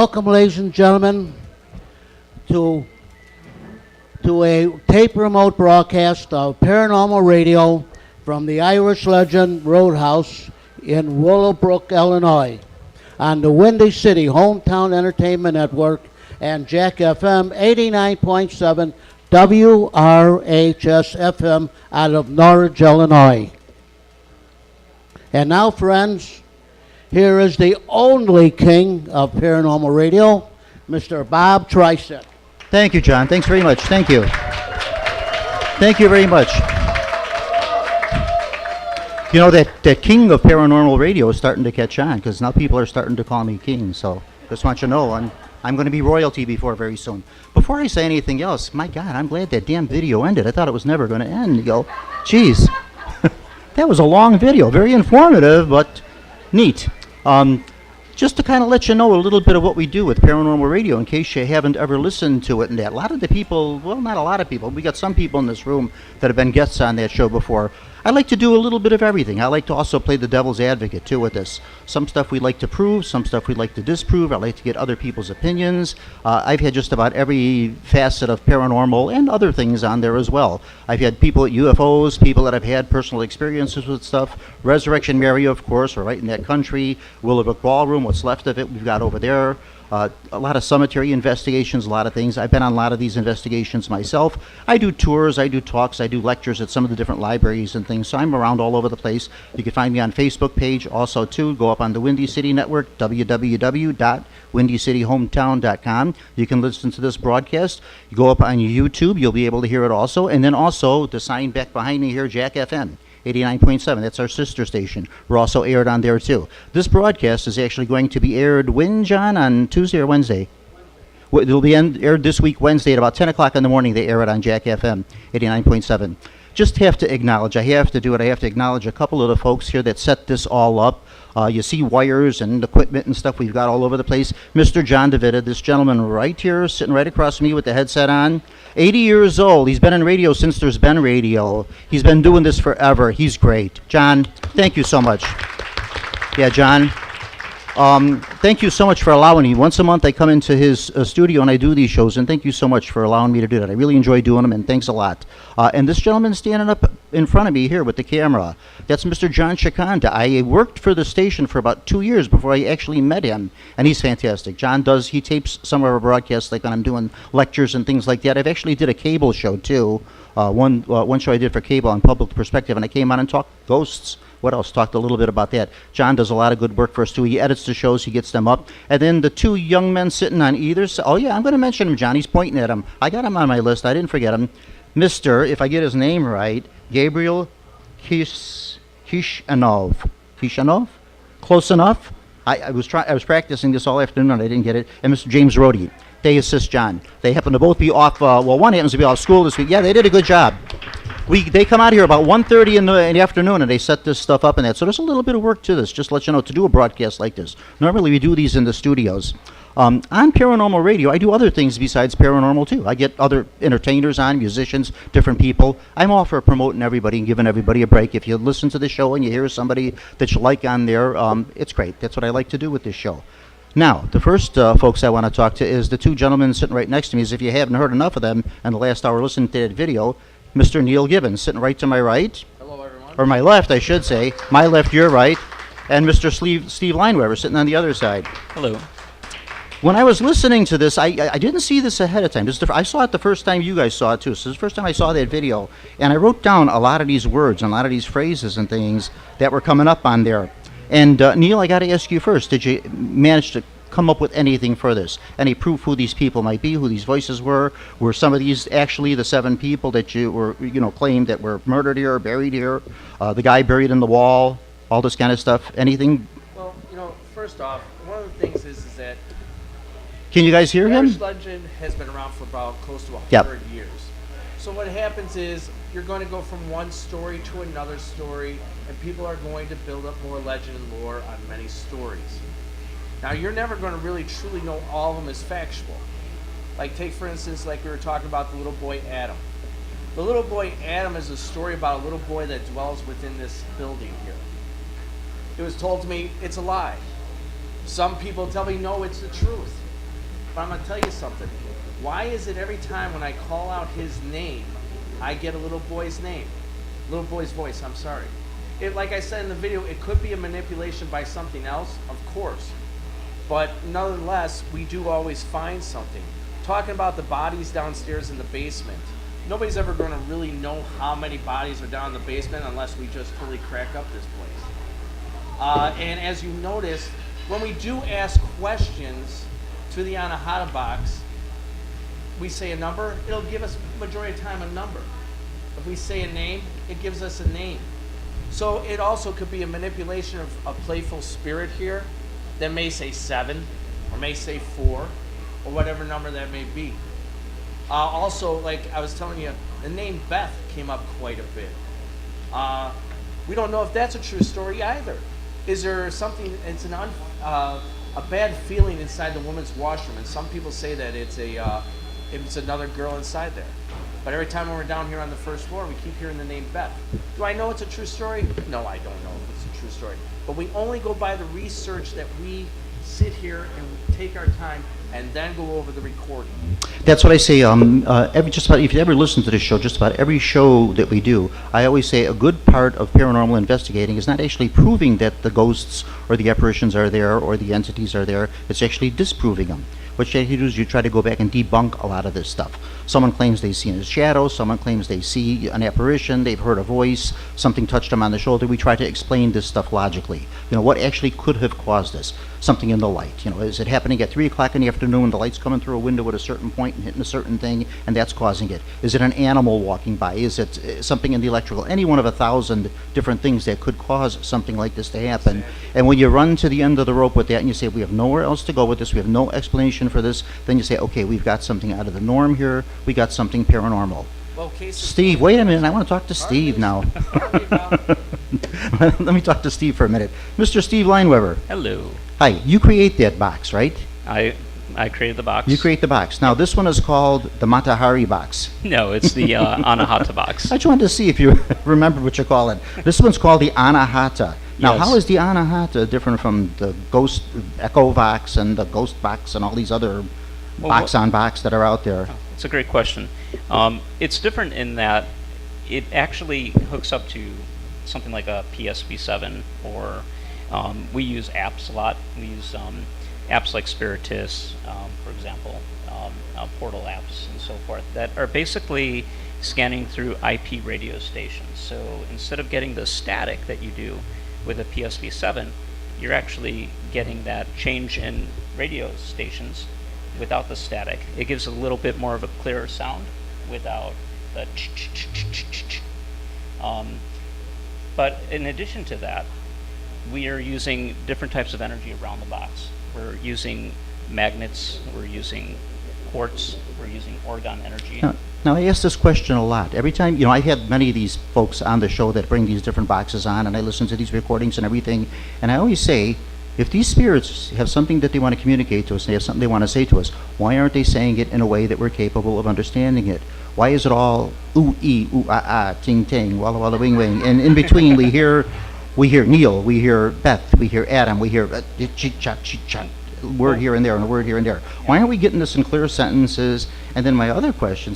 Welcome, ladies and gentlemen, to a tape remote broadcast of Paranormal Radio from the Irish Legend Roadhouse in Willowbrook, Illinois, on the Windy City Hometown Entertainment Network and Jack FM 89.7 WRHS FM out of Norwich, Illinois. And now, friends, here is the only king of Paranormal Radio, Mr. Bob Tricek. Thank you, John. Thanks very much. Thank you. Thank you very much. You know, that king of Paranormal Radio is starting to catch on, because now people are starting to call me king. So just want you to know I'm going to be royalty very soon. Before I say anything else, my God, I'm glad that damn video ended. I thought it was never going to end. You go, geez, that was a long video. Very informative, but neat. Just to kind of let you know a little bit of what we do with Paranormal Radio in case you haven't ever listened to it and that. A lot of the people, well, not a lot of people, we got some people in this room that have been guests on that show before. I like to do a little bit of everything. I like to also play the devil's advocate, too, with this. Some stuff we like to prove, some stuff we like to disprove. I like to get other people's opinions. I've had just about every facet of paranormal and other things on there as well. I've had people at UFOs, people that have had personal experiences with stuff. Resurrection Mary, of course, we're right in that country. Willowbrook Ballroom, what's left of it, we've got over there. A lot of cemetery investigations, a lot of things. I've been on a lot of these investigations myself. I do tours, I do talks, I do lectures at some of the different libraries and things, so I'm around all over the place. You can find me on Facebook page also, too. Go up on the Windy City Network, www.windycityhometown.com. You can listen to this broadcast. You go up on YouTube, you'll be able to hear it also. And then also, the sign back behind me here, Jack FM. 89.7, that's our sister station. We're also aired on there too. This broadcast is actually going to be aired when, John? On Tuesday or Wednesday? It'll be aired this week, Wednesday, at about 10 o'clock in the morning. They air it on Jack FM 89.7. Just have to acknowledge, I have to acknowledge a couple of the folks here that set this all up. You see wires and equipment and stuff we've got all over the place. Mr. John DeVita, this gentleman right here, sitting right across from me with the headset on. 80 years old. He's been in radio since there's been radio. He's been doing this forever. He's great. John, thank you so much. Yeah, John. Thank you so much for allowing me. Once a month I come into his studio and I do these shows, and thank you so much for allowing me to do that. I really enjoy doing them, and thanks a lot. And this gentleman standing up in front of me here with the camera, that's Mr. John Shikanda. I worked for the station for about 2 years before I actually met him, and he's fantastic. John he tapes some of our broadcasts, like when I'm doing lectures and things like that. I've actually did a cable show too. One show I did for cable on Public Perspective, and I came on and talked ghosts. What else? Talked a little bit about that. John does a lot of good work for us too. He edits the shows, he gets them up. And then the two young men sitting on either side. Oh yeah, I'm going to mention him, John. He's pointing at him. I got him on my list. I didn't forget him. Mr., if I get his name right, Gabriel Kishanov. Kishanov? Close enough? I was practicing this all afternoon and I didn't get it. And Mr. James Rohde. They assist John. They happen to both be off, one happens to be off school this week. Yeah, they did a good job. They come out here about 1:30 in the afternoon and they set this stuff up and that. So there's a little bit of work to this, just to let you know, to do a broadcast like this. Normally we do these in the studios. On Paranormal Radio, I do other things besides paranormal too. I get other entertainers on, musicians, different people. I'm all for promoting everybody and giving everybody a break. If you listen to the show and you hear somebody that you like on there, it's great. That's what I like to do with this show. Now, the first folks I want to talk to is the two gentlemen sitting right next to me. As if you haven't heard enough of them in the last hour listening to that video, Mr. Neil Gibbons, sitting right to my right. Hello, everyone. Or my left, I should say. My left, your right. And Mr. Steve Lineweber, sitting on the other side. Hello. When I was listening to this, I didn't see this ahead of time. I saw it the first time you guys saw it, too. So this is the first time I saw that video. And I wrote down a lot of these words and a lot of these phrases and things that were coming up on there. And, Neil, I got to ask you first. Did you manage to come up with anything for this? Any proof who these people might be, who these voices were? Were some of these actually the 7 people that you were, claimed that were murdered here, buried here? The guy buried in the wall, all this kind of stuff? Anything? Well, first off, one of the things is that can you guys hear him? Irish legend has been around for about close to 100 years. So what happens is you're going to go from one story to another story, and people are going to build up more legend and lore on many stories. Now, you're never going to really truly know all of them as factual. Like, take for instance, like we were talking about the little boy Adam. The little boy Adam is a story about a little boy that dwells within this building here. It was told to me, it's a lie. Some people tell me, no, it's the truth. But I'm going to tell you something. Why is it every time when I call out his name, I get a little boy's name? Little boy's voice, I'm sorry. Like I said in the video, it could be a manipulation by something else, of course. But nonetheless, we do always find something. Talking about the bodies downstairs in the basement, nobody's ever going to really know how many bodies are down in the basement unless we just fully crack up this place. And as you notice, when we do ask questions to the anahata box, we say a number, it'll give us majority of the time a number. If we say a name, it gives us a name. So it also could be a manipulation of a playful spirit here that may say 7 or may say 4 or whatever number that may be. Also, like I was telling you, the name Beth came up quite a bit. We don't know if that's a true story either. Is there something, it's a bad feeling inside the woman's washroom, and some people say that it's another girl inside there. But every time when we're down here on the first floor, we keep hearing the name Beth. Do I know it's a true story? No, I don't know if it's a true story. But we only go by the research that we sit here and take our time and then go over the recording. That's what I say. Just about, if you ever listen to this show, just about every show that we do, I always say a good part of paranormal investigating is not actually proving that the ghosts or the apparitions are there or the entities are there. It's actually disproving them. What you do is you try to go back and debunk a lot of this stuff. Someone claims they see a shadow, someone claims they see an apparition, they've heard a voice, something touched them on the shoulder. We try to explain this stuff logically. What actually could have caused this? Something in the light. Is it happening at 3 o'clock in the afternoon when the light's coming through a window at a certain point and hitting a certain thing, and that's causing it? Is it an animal walking by? Is it something in the electrical? Any one of 1,000 different things that could cause something like this to happen. And when you run to the end of the rope with that and you say, we have nowhere else to go with this, we have no explanation for this, then you say, okay, we've got something out of the norm here, we got something paranormal. Well, Steve, wait a minute, I want to talk to Steve now. Let me talk to Steve for a minute. Mr. Steve Lineweber. Hello. Hi, you create that box, right? I created the box. You create the box. Now, this one is called the Matahari box. No, it's the anahata box. I just wanted to see if you remember what you call it. This one's called the anahata. Now, Yes. how is the anahata different from the ghost echo box and the ghost box and all these other box on box that are out there? It's a great question. It's different in that it actually hooks up to something like a PSP7, or we use apps a lot. We use apps like Spiritus, for example, portal apps and so forth, that are basically scanning through IP radio stations. So instead of getting the static that you do with a PSP7, you're actually getting that change in radio stations without the static. It gives a little bit more of a clearer sound without the but in addition to that, we are using different types of energy around the box. We're using magnets, we're using quartz, we're using orgone energy. Now, I ask this question a lot. Every time, I've had many of these folks on the show that bring these different boxes on, and I listen to these recordings and everything, and I always say, if these spirits have something that they want to communicate to us, and they have something they want to say to us, why aren't they saying it in a way that we're capable of understanding it? Why is it all ooh-ee, ooh-ah-ah, ting-ting, walla-walla, wing-wing, and in between we hear Neil, we hear Beth, we hear Adam, we hear chit-chat, chit-chat, word here and there and a word here and there. Why aren't we getting this in clear sentences? And then my other question,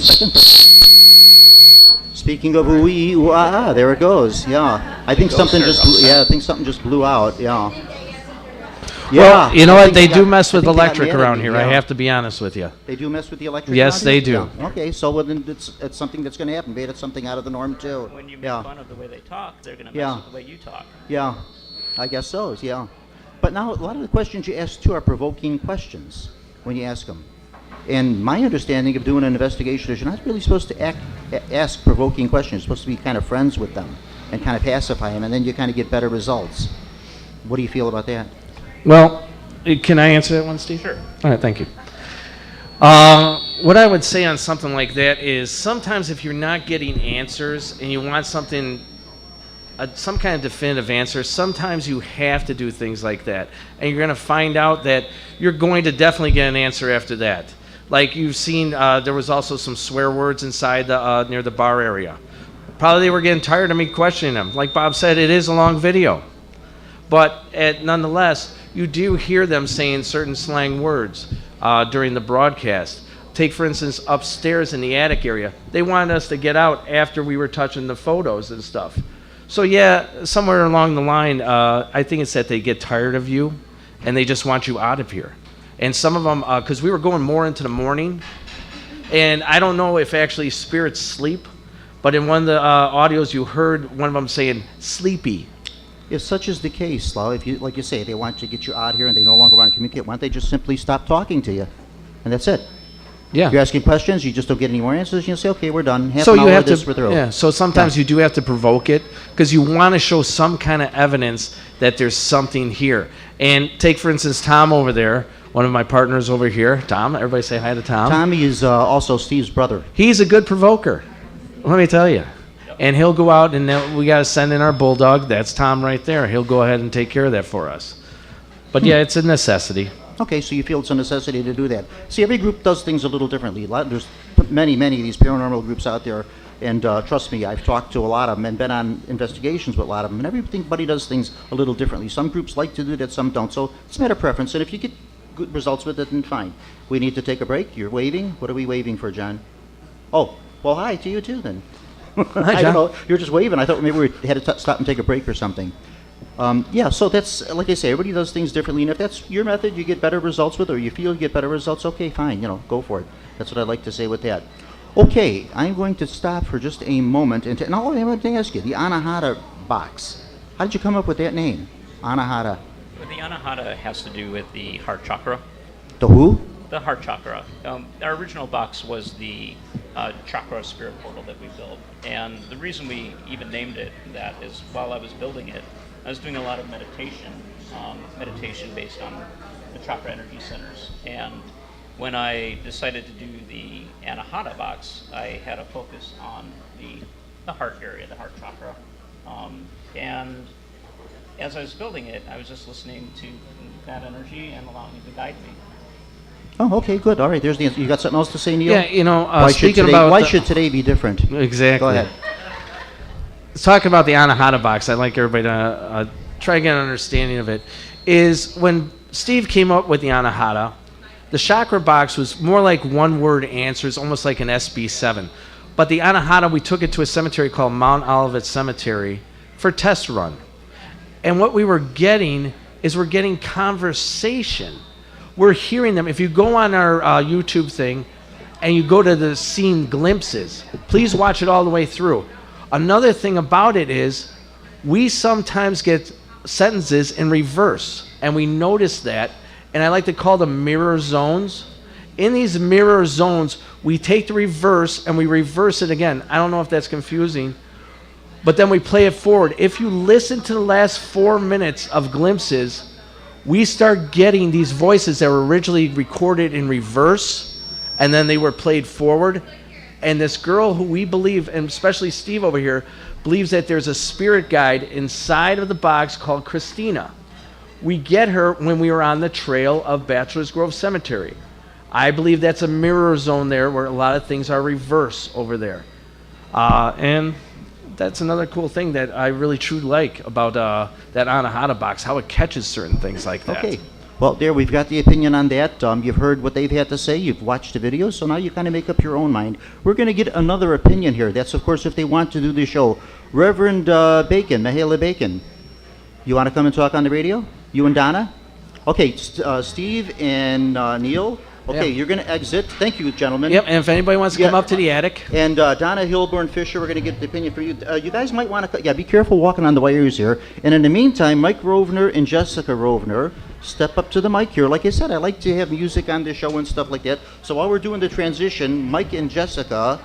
speaking of ooh-ee, ooh-ah-ah, there it goes, yeah. I think something just blew out, yeah. Well, you know I what? think They they do got- mess I with think they got electric mad at around me, here. yeah. I have to be honest with you. They do mess with the electric? Yes, around they here? do. Yeah. Okay, so well, then it's something that's going to happen. Maybe it's something out of the norm too. When you make Yeah. fun of the way they talk, they're going to mess Yeah. with the way you talk. Yeah, I guess so, yeah. But now, a lot of the questions you ask, too, are provoking questions when you ask them. And my understanding of doing an investigation is you're not really supposed to ask provoking questions. You're supposed to be kind of friends with them and kind of pacify them, and then you kind of get better results. What do you feel about that? Well, can I answer that one, Steve? Sure. All right, thank you. What I would say on something like that is sometimes if you're not getting answers and you want something, some kind of definitive answer, sometimes you have to do things like that. And you're going to find out that you're going to definitely get an answer after that. Like you've seen, there was also some swear words inside near the bar area. Probably they were getting tired of me questioning them. Like Bob said, it is a long video. But nonetheless, you do hear them saying certain slang words. during the broadcast. Take, for instance, upstairs in the attic area. They wanted us to get out after we were touching the photos and stuff. So yeah, somewhere along the line, I think it's that they get tired of you and they just want you out of here. And some of them, because we were going more into the morning, and I don't know if actually spirits sleep, but in one of the audios you heard one of them saying, sleepy. If such is the case, Lyle, if you, like you say, they want to get you out here and they no longer want to communicate, why don't they just simply stop talking to you? And that's it. Yeah. You're asking questions, you just don't get any more answers, you say, okay, we're done. Half So an you hour have of this, to, we're through. yeah. So sometimes you do have to provoke it because you want to show some kind of evidence that there's something here. And take, for instance, Tom over there, one of my partners over here. Tom, everybody say hi to Tom. Tommy is also Steve's brother. He's a good provoker, let me tell you. And he'll go out and then we got to send in our bulldog. That's Tom right there. He'll go ahead and take care of that for us. But yeah, it's a necessity. Okay, so you feel it's a necessity to do that. See, every group does things a little differently. There's many of these paranormal groups out there, and trust me, I've talked to a lot of them and been on investigations with a lot of them, and everybody does things a little differently. Some groups like to do that, some don't. So it's a matter of preference, and if you get good results with it, then fine. We need to take a break. You're waving. What are we waving for, John? Oh, well, hi to you too, then. Hi, I don't John. know. You're just waving. I thought maybe we had to stop and take a break or something. Yeah, so that's, like I say, everybody does things differently, and if that's your method, you get better results with it, or you feel you get better results, okay, fine, go for it. That's what I'd like to say with that. Okay, I'm going to stop for just a moment, and I want to ask you, the anahata box, how did you come up with that name, anahata? Well, the anahata has to do with the heart chakra. The who? The heart chakra. Our original box was the chakra spirit portal that we built, and the reason we even named it that is while I was building it, I was doing a lot of meditation based on the chakra energy centers, and when I decided to do the anahata box, I had a focus on the heart area, the heart chakra, and as I was building it, I was just listening to that energy and allowing it to guide me. Oh, okay, good. All right, there's the answer. You got something else to say, Neil? Yeah, speaking about... Why should today be different? Exactly. Go ahead. Talking about the anahata box, I'd like everybody to try to get an understanding of it, is when Steve came up with the anahata, the chakra box was more like one-word answers, almost like an SB7. But the anahata, we took it to a cemetery called Mount Olivet Cemetery for a test run. And what we were getting is we're getting conversation. We're hearing them. If you go on our YouTube thing and you go to the scene glimpses, please watch it all the way through. Another thing about it is we sometimes get sentences in reverse, and we notice that, and I like to call them mirror zones. In these mirror zones, we take the reverse and we reverse it again. I don't know if that's confusing, but then we play it forward. If you listen to the last 4 minutes of glimpses, we start getting these voices that were originally recorded in reverse, and then they were played forward. And this girl who we believe, and especially Steve over here, believes that there's a spirit guide inside of the box called Christina. We get her when we were on the trail of Bachelor's Grove Cemetery. I believe that's a mirror zone there where a lot of things are reverse over there. And that's another cool thing that I really truly like about that anahata box, how it catches certain things like that. Okay. Well, there, we've got the opinion on that. You've heard what they've had to say. You've watched the video, so now you kind of make up your own mind. We're going to get another opinion here. That's, of course, if they want to do the show. Reverend Bacon, Mahela Bacon, you want to come and talk on the radio? You and Donna? Okay, Steve and Neil. Okay, Yeah. you're going to exit. Thank you, gentlemen. Yep, and if anybody wants to come Yeah. up to the attic. And Donna Hilborn Fisher, we're going to get the opinion for you. You guys might want to, be careful walking on the wires here. And in the meantime, Mike Rovner and Jessica Rovner, step up to the mic here. Like I said, I like to have music on the show and stuff like that. So while we're doing the transition, Mike and Jessica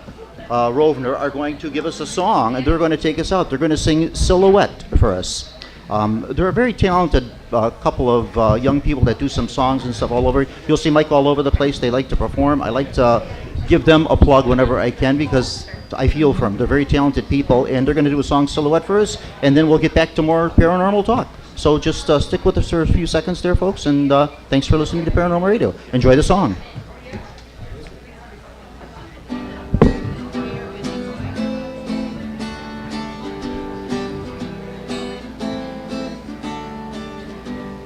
Rovner are going to give us a song, and they're going to take us out. They're going to sing Silhouette for us. They're a very talented couple of young people that do some songs and stuff all over. You'll see Mike all over the place. They like to perform. I like to give them a plug whenever I can because I feel for them. They're very talented people, and they're going to do a song Silhouette for us, and then we'll get back to more paranormal talk. So just stick with us for a few seconds there, folks, and thanks for listening to Paranormal Radio. Enjoy the song.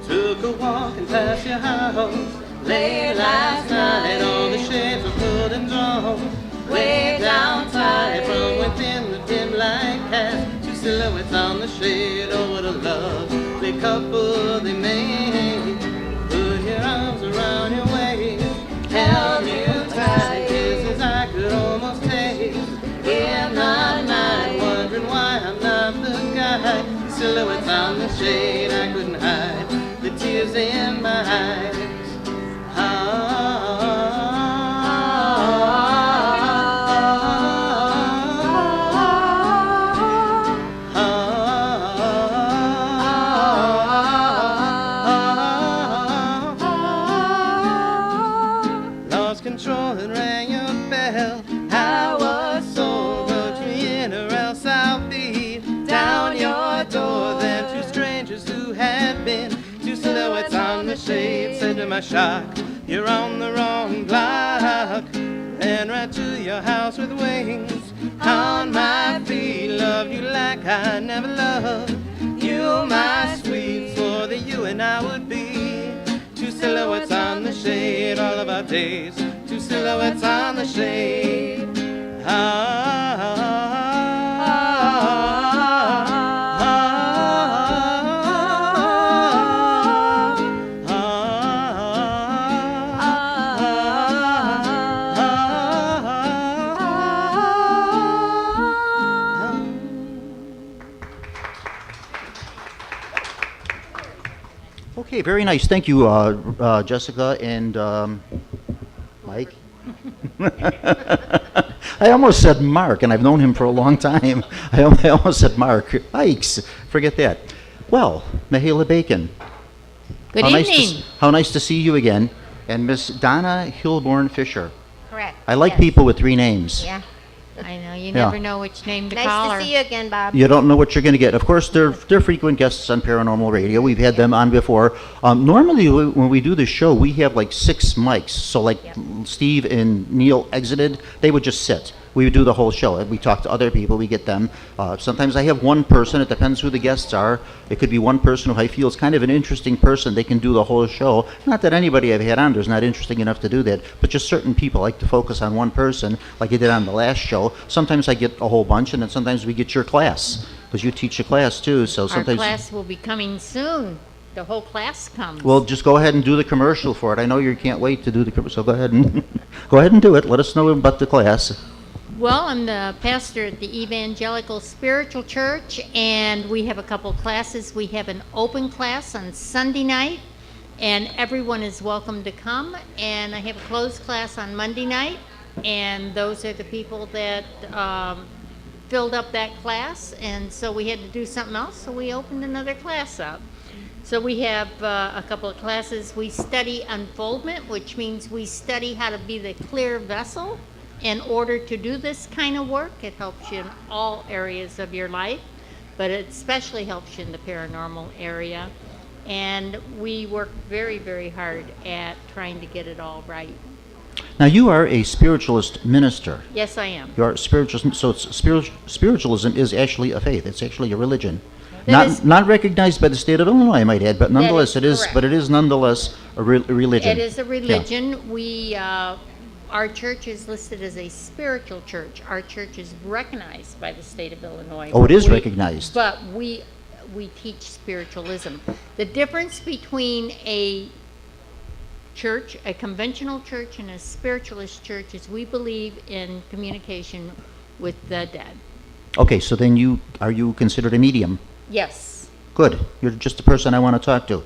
Took a walk and past your house, Late last night, all the shades were pulled and drawn. Way down tight from within the dim light cast. Two silhouettes on the shade. Oh, what a lovely couple they made. Put your arms around your waist, held you tight, kisses I could almost taste. In my mind, wondering why I'm not the guy. Silhouettes on the shade, I couldn't hide the tears in my eyes. Lost control and rang your bell. I was so much in or else I'll be down your door. Then two strangers who had been two silhouettes on the shade said to my shock, you're on the wrong block. Ran right to your house with wings on my feet. Love you like I never loved you, my sweet. Swore that you and I would be two silhouettes on the shade all of our days. Two silhouettes on the shade. Okay, very nice. Thank you, Jessica and Mike. I almost said Mark, and I've known him for a long time. I almost said Mark. Yikes, forget that. Well, Mahela Bacon. Good how evening. How nice to see you again. And Miss Donna Hilborn Fisher. Correct. I like yes. people with three names. Yeah, I know. You Yeah. never know which name to call Nice her. to see you again, Bob. You don't know what you're going to get. Of course, they're frequent guests on Paranormal Radio. We've had them on before. Normally, when we do this show, we have like 6 mics. So like Yep. Steve and Neil exited, they would just sit. We would do the whole show. We talk to other people. We get them. Sometimes I have one person. It depends who the guests are. It could be one person who I feel is kind of an interesting person. They can do the whole show. Not that anybody I've had on there's not interesting enough to do that, but just certain people like to focus on one person, like I did on the last show. Sometimes I get a whole bunch, and then sometimes we get your class, because you teach a class too. So Our sometimes. class will be coming soon. The whole class comes. Well, just go ahead and do the commercial for it. I know you can't wait to do the commercial. So go ahead and go ahead and do it. Let us know about the class. Well, I'm the pastor at the Evangelical Spiritual Church, and we have a couple classes. We have an open class on Sunday night, and everyone is welcome to come. And I have a closed class on Monday night, and those are the people that filled up that class, and so we had to do something else, so we opened another class up. So we have a couple of classes. We study unfoldment, which means we study how to be the clear vessel in order to do this kind of work. It helps you in all areas of your life, but it especially helps you in the paranormal area. And we work very, very hard at trying to get it all right. Now, you are a spiritualist minister. Yes, I am. You are spiritualist, so spiritualism is actually a faith. It's actually a religion. That is- Not recognized by the state of Illinois, I might add, but nonetheless, is it is. correct. But it is nonetheless a religion. It is a religion. We, our church is listed as a spiritual church. Our church is recognized by the state of Illinois. Oh, it is We- recognized. But we teach spiritualism. The difference between a church, a conventional church, and a spiritualist church is we believe in communication with the dead. Okay, so then are you considered a medium? Yes. Good. You're just the person I want to talk to.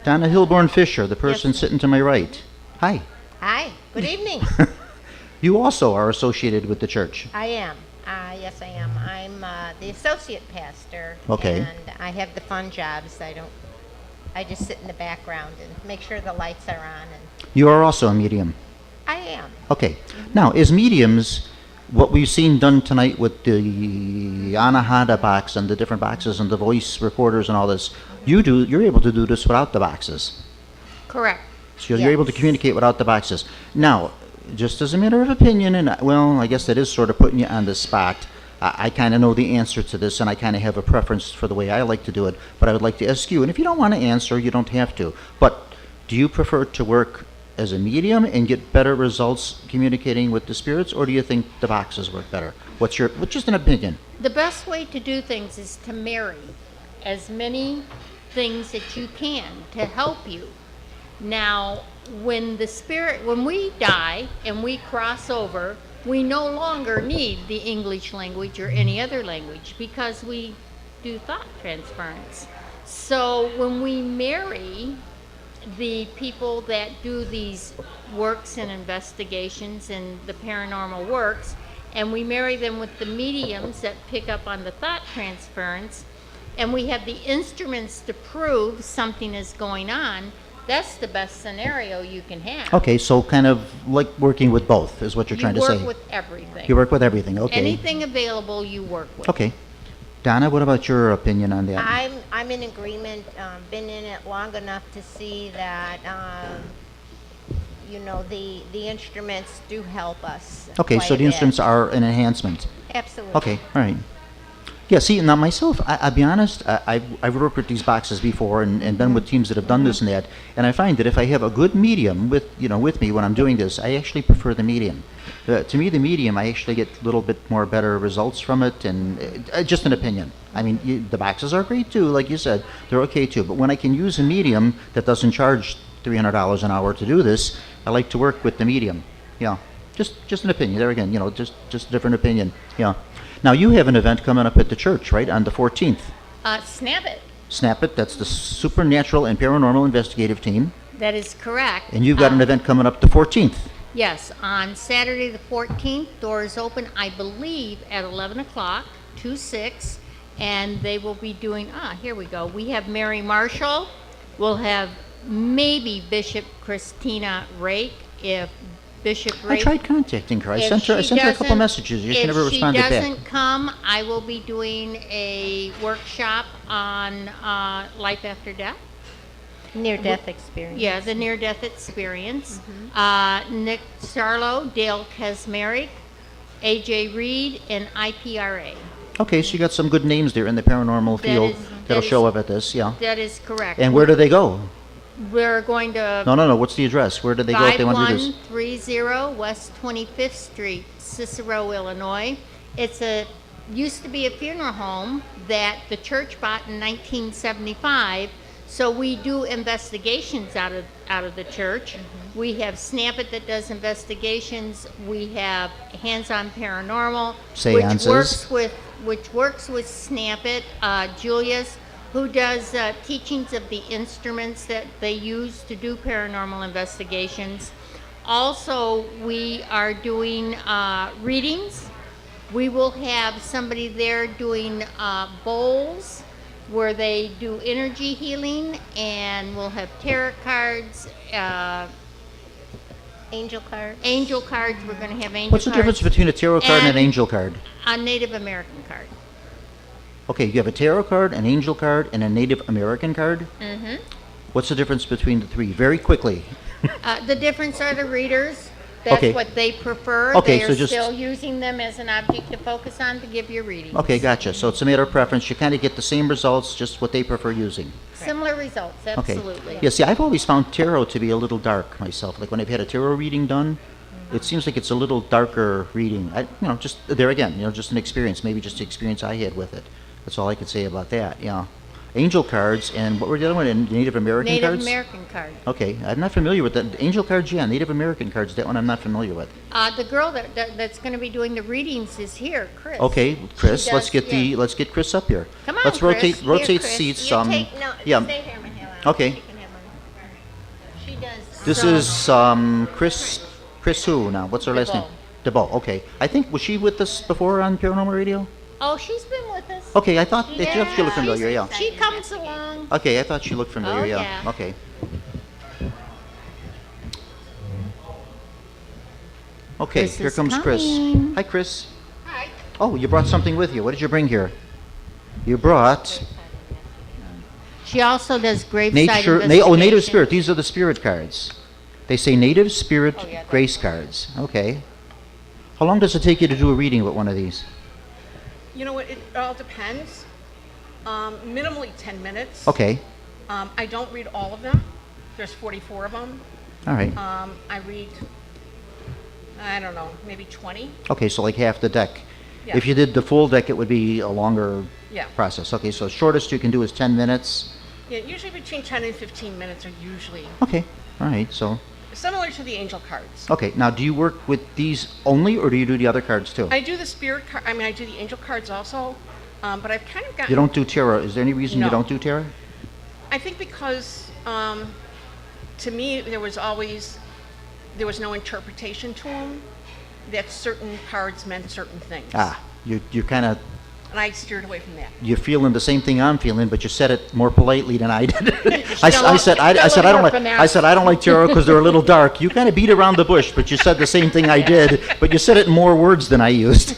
Donna Hilborn Fisher, the person sitting to my right. Hi. Hi, good evening. You also are associated with the church. I am. Yes, I am. I'm the associate pastor. Okay. And I have the fun jobs. I just sit in the background and make sure the lights are on. And You are also a medium. I am. Okay. Now, as mediums, what we've seen done tonight with the anahata box and the different boxes and the voice recorders and all this, you're able to do this without the boxes. Correct. So you're able to communicate without the boxes. Now, just as a matter of opinion, and well, I guess that is sort of putting you on the spot. I kind of know the answer to this, and I kind of have a preference for the way I like to do it, but I would like to ask you, and if you don't want to answer, you don't have to, but do you prefer to work as a medium and get better results communicating with the spirits, or do you think the boxes work better? What's just an opinion? The best way to do things is to marry as many things that you can to help you. Now, when we die and we cross over, we no longer need the English language or any other language because we do thought transference. So when we marry the people that do these works and investigations and the paranormal works, and we marry them with the mediums that pick up on the thought transference, and we have the instruments to prove something is going on, that's the best scenario you can have. Okay, so kind of like working with both is what you're trying to say. You work with everything. You work with everything, okay. Anything available, you work with. Okay. Donna, what about your opinion on that? I'm in agreement. Been in it long enough to see that the instruments do help us. Okay, quite so a the bit. instruments are an enhancement. Absolutely. Okay, all right. Yeah, see, now myself, I'll be honest, I've worked with these boxes before and been with teams that have done this and that, and I find that if I have a good medium with me when I'm doing this, I actually prefer the medium. To me, the medium, I actually get a little bit more better results from it, and just an opinion. I mean, the boxes are great too, like you said, they're okay too, but when I can use a medium that doesn't charge $300 an hour to do this, I like to work with the medium. Yeah, just an opinion. There again, just a different opinion. Yeah. Now, you have an event coming up at the church, right, on the 14th? Snap it. Snap It, that's the Supernatural and Paranormal Investigative Team. That is correct. And you've got an event coming up the 14th. Yes, on Saturday the 14th, doors open, I believe, at 11 o'clock to 6, and they will be doing, here we go. We have Mary Marshall. We'll have maybe Bishop Christina Rake, if Bishop Rake... I tried contacting her. I sent her a couple messages. She never responded back. If she doesn't come, I will be doing a workshop on life after death. Near-death experience. Yeah, the near-death experience. Nick Sarlo, Dale Kesmerick, A.J. Reed, and IPRA. Okay, so you got some good names there in the paranormal field that'll show up at this, yeah. That is correct. And where do they go? We're going to... No, what's the address? Where do they go if they want to do this? 5130 West 25th Street, Cicero, Illinois. Used to be a funeral home that the church bought in 1975. So we do investigations out of the church. We have Snap It that does investigations. We have Hands-On Paranormal, Seances. which works with Snap It. Julius, who does teachings of the instruments that they use to do paranormal investigations. Also, we are doing readings. We will have somebody there doing bowls, where they do energy healing, and we'll have tarot cards, Angel cards. Angel cards. We're going to have angel cards. What's the difference between a tarot card and an angel card? A Native American card. Okay, you have a tarot card, an angel card, and a Native American card? Mm-hmm. What's the difference between the three? Very quickly. The difference are the readers. That's Okay. what they prefer. Okay, they so are just- still using them as an object to focus on to give you readings. Okay, gotcha. So it's a matter of preference. You kind of get the same results, just what they prefer using. Similar results, Okay. absolutely. Yeah, see, I've always found tarot to be a little dark myself. Like when I've had a tarot reading done, it seems like it's a little darker reading. Just there again, just an experience, maybe just the experience I had with it. That's all I could say about that, yeah. Angel cards, and what were the other one? And Native American Native cards? American card. Okay, I'm not familiar with that. Angel cards, yeah. Native American cards, that one I'm not familiar with. The girl that's going to be doing the readings is here, Chris. Okay, Chris, She let's does- get let's get Chris up here. Come on, Let's Chris. rotate Here, rotate Chris. seats. No, Yeah. stay here, Mahela. Okay. She can have one. She does. This is Chris who now? What's her last name? DeBow. Okay. I think was she with us before on Paranormal Radio? Oh, she's been with us. Okay, I thought she looked familiar. Yeah. She comes along. Okay, I thought she looked familiar. Oh, yeah. yeah. Okay. Okay, Chris here is comes Chris. coming. Hi, Chris. Hi. Oh, you brought something with you. What did you bring here? You brought She also does gravesite Native investigations. Spirit. These are the spirit cards. They say Native Spirit Grace cards. Okay. How long does it take you to do a reading with one of these? You know what, it all depends. Minimally 10 minutes. Okay. I don't read all of them. There's 44 of them. All right. I read, I don't know, maybe 20. Okay, so like half the deck. Yeah. If you did the full deck, it would be a longer Yeah. process. Okay, so the shortest you can do is 10 minutes. Yeah, usually between 10 and 15 minutes are usually Okay, all right, so, similar to the angel cards. okay, now do you work with these only, or do you do the other cards too? I do the spirit card, I mean, I do the angel cards also, but I've kind of gotten... You don't do tarot. Is there any reason you No. don't do tarot? I think because, to me, there was no interpretation to them, that certain cards meant certain things. Ah, you're kind of, And I steered away from that. you're feeling the same thing I'm feeling, but you said it more politely than I did. I got a said little I don't more like finesse. I said I don't like tarot because they're a little dark. You kind of beat around the bush, but you said the same thing I did, but you said it in more words than I used.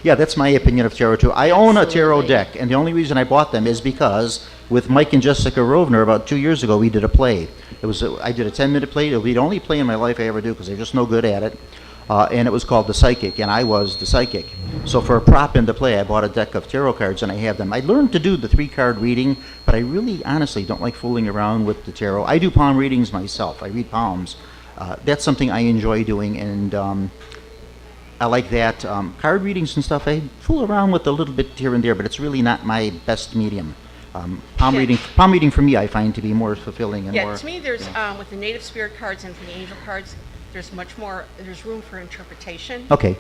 Yeah, that's my opinion of tarot too. I own a tarot deck, and the only reason I bought them is because with Mike and Jessica Rovner about 2 years ago, we did a play. I did a 10-minute play. It'll be the only play in my life I ever do because they're just no good at it. And it was called The Psychic, and I was the psychic. So for a prop in the play, I bought a deck of tarot cards, and I have them. I learned to do the 3-card reading, but I really, honestly, don't like fooling around with the tarot. I do palm readings myself. I read palms. That's something I enjoy doing, and I like that. Card readings and stuff, I fool around with a little bit here and there, but it's really not my best medium. Palm reading for me, I find to be more fulfilling and more... Yeah, to me, there's, with the native spirit cards and for the angel cards, there's room for interpretation. Okay.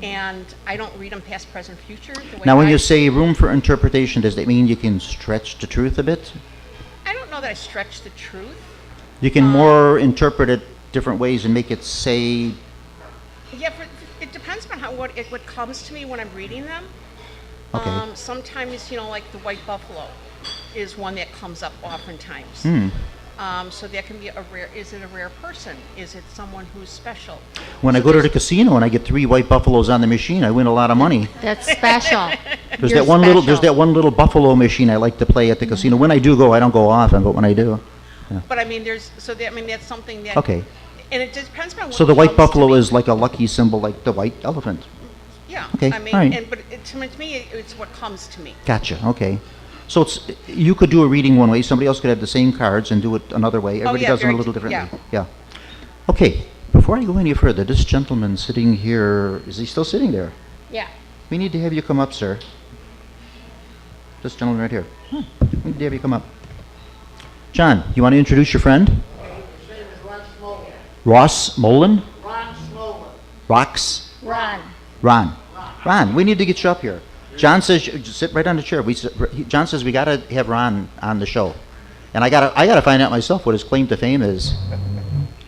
And I don't read them past, present, future. The way Now, when you say room for interpretation, does that mean you can stretch the truth a bit? I don't know that I stretch the truth. You can more interpret it different ways and make it say... Yeah, it depends on what comes to me when I'm reading them. Okay. Sometimes, like the white buffalo is one that comes up oftentimes. So that can be is it a rare person? Is it someone who's special? When I go to the casino and I get 3 white buffaloes on the machine, I win a lot of money. That's special. There's You're that one little buffalo machine I like to play at the casino. When I do go, I don't go often, but when I do. Yeah. But I mean, that's something that... Okay. And it depends on what So the white comes to buffalo me. is like a lucky symbol, like the white elephant. Yeah. Okay, I mean, all right. but to me, it's what comes to me. Gotcha, okay. So you could do a reading one way, somebody else could have the same cards and do it another way. Everybody yeah, does them a very little d- differently. Yeah. Okay, before I go any further, this gentleman sitting here, is he still sitting there? Yeah. We need to have you come up, sir. This gentleman right here. We need to have you come up. John, you want to introduce your friend? His name is Ron Smolin. Ross Mullen? Ron Smolin. Rox? Ron. Ron, we need to get you up here. John says, sit right on the chair. John says we got to have Ron on the show. And I gotta find out myself what his claim to fame is.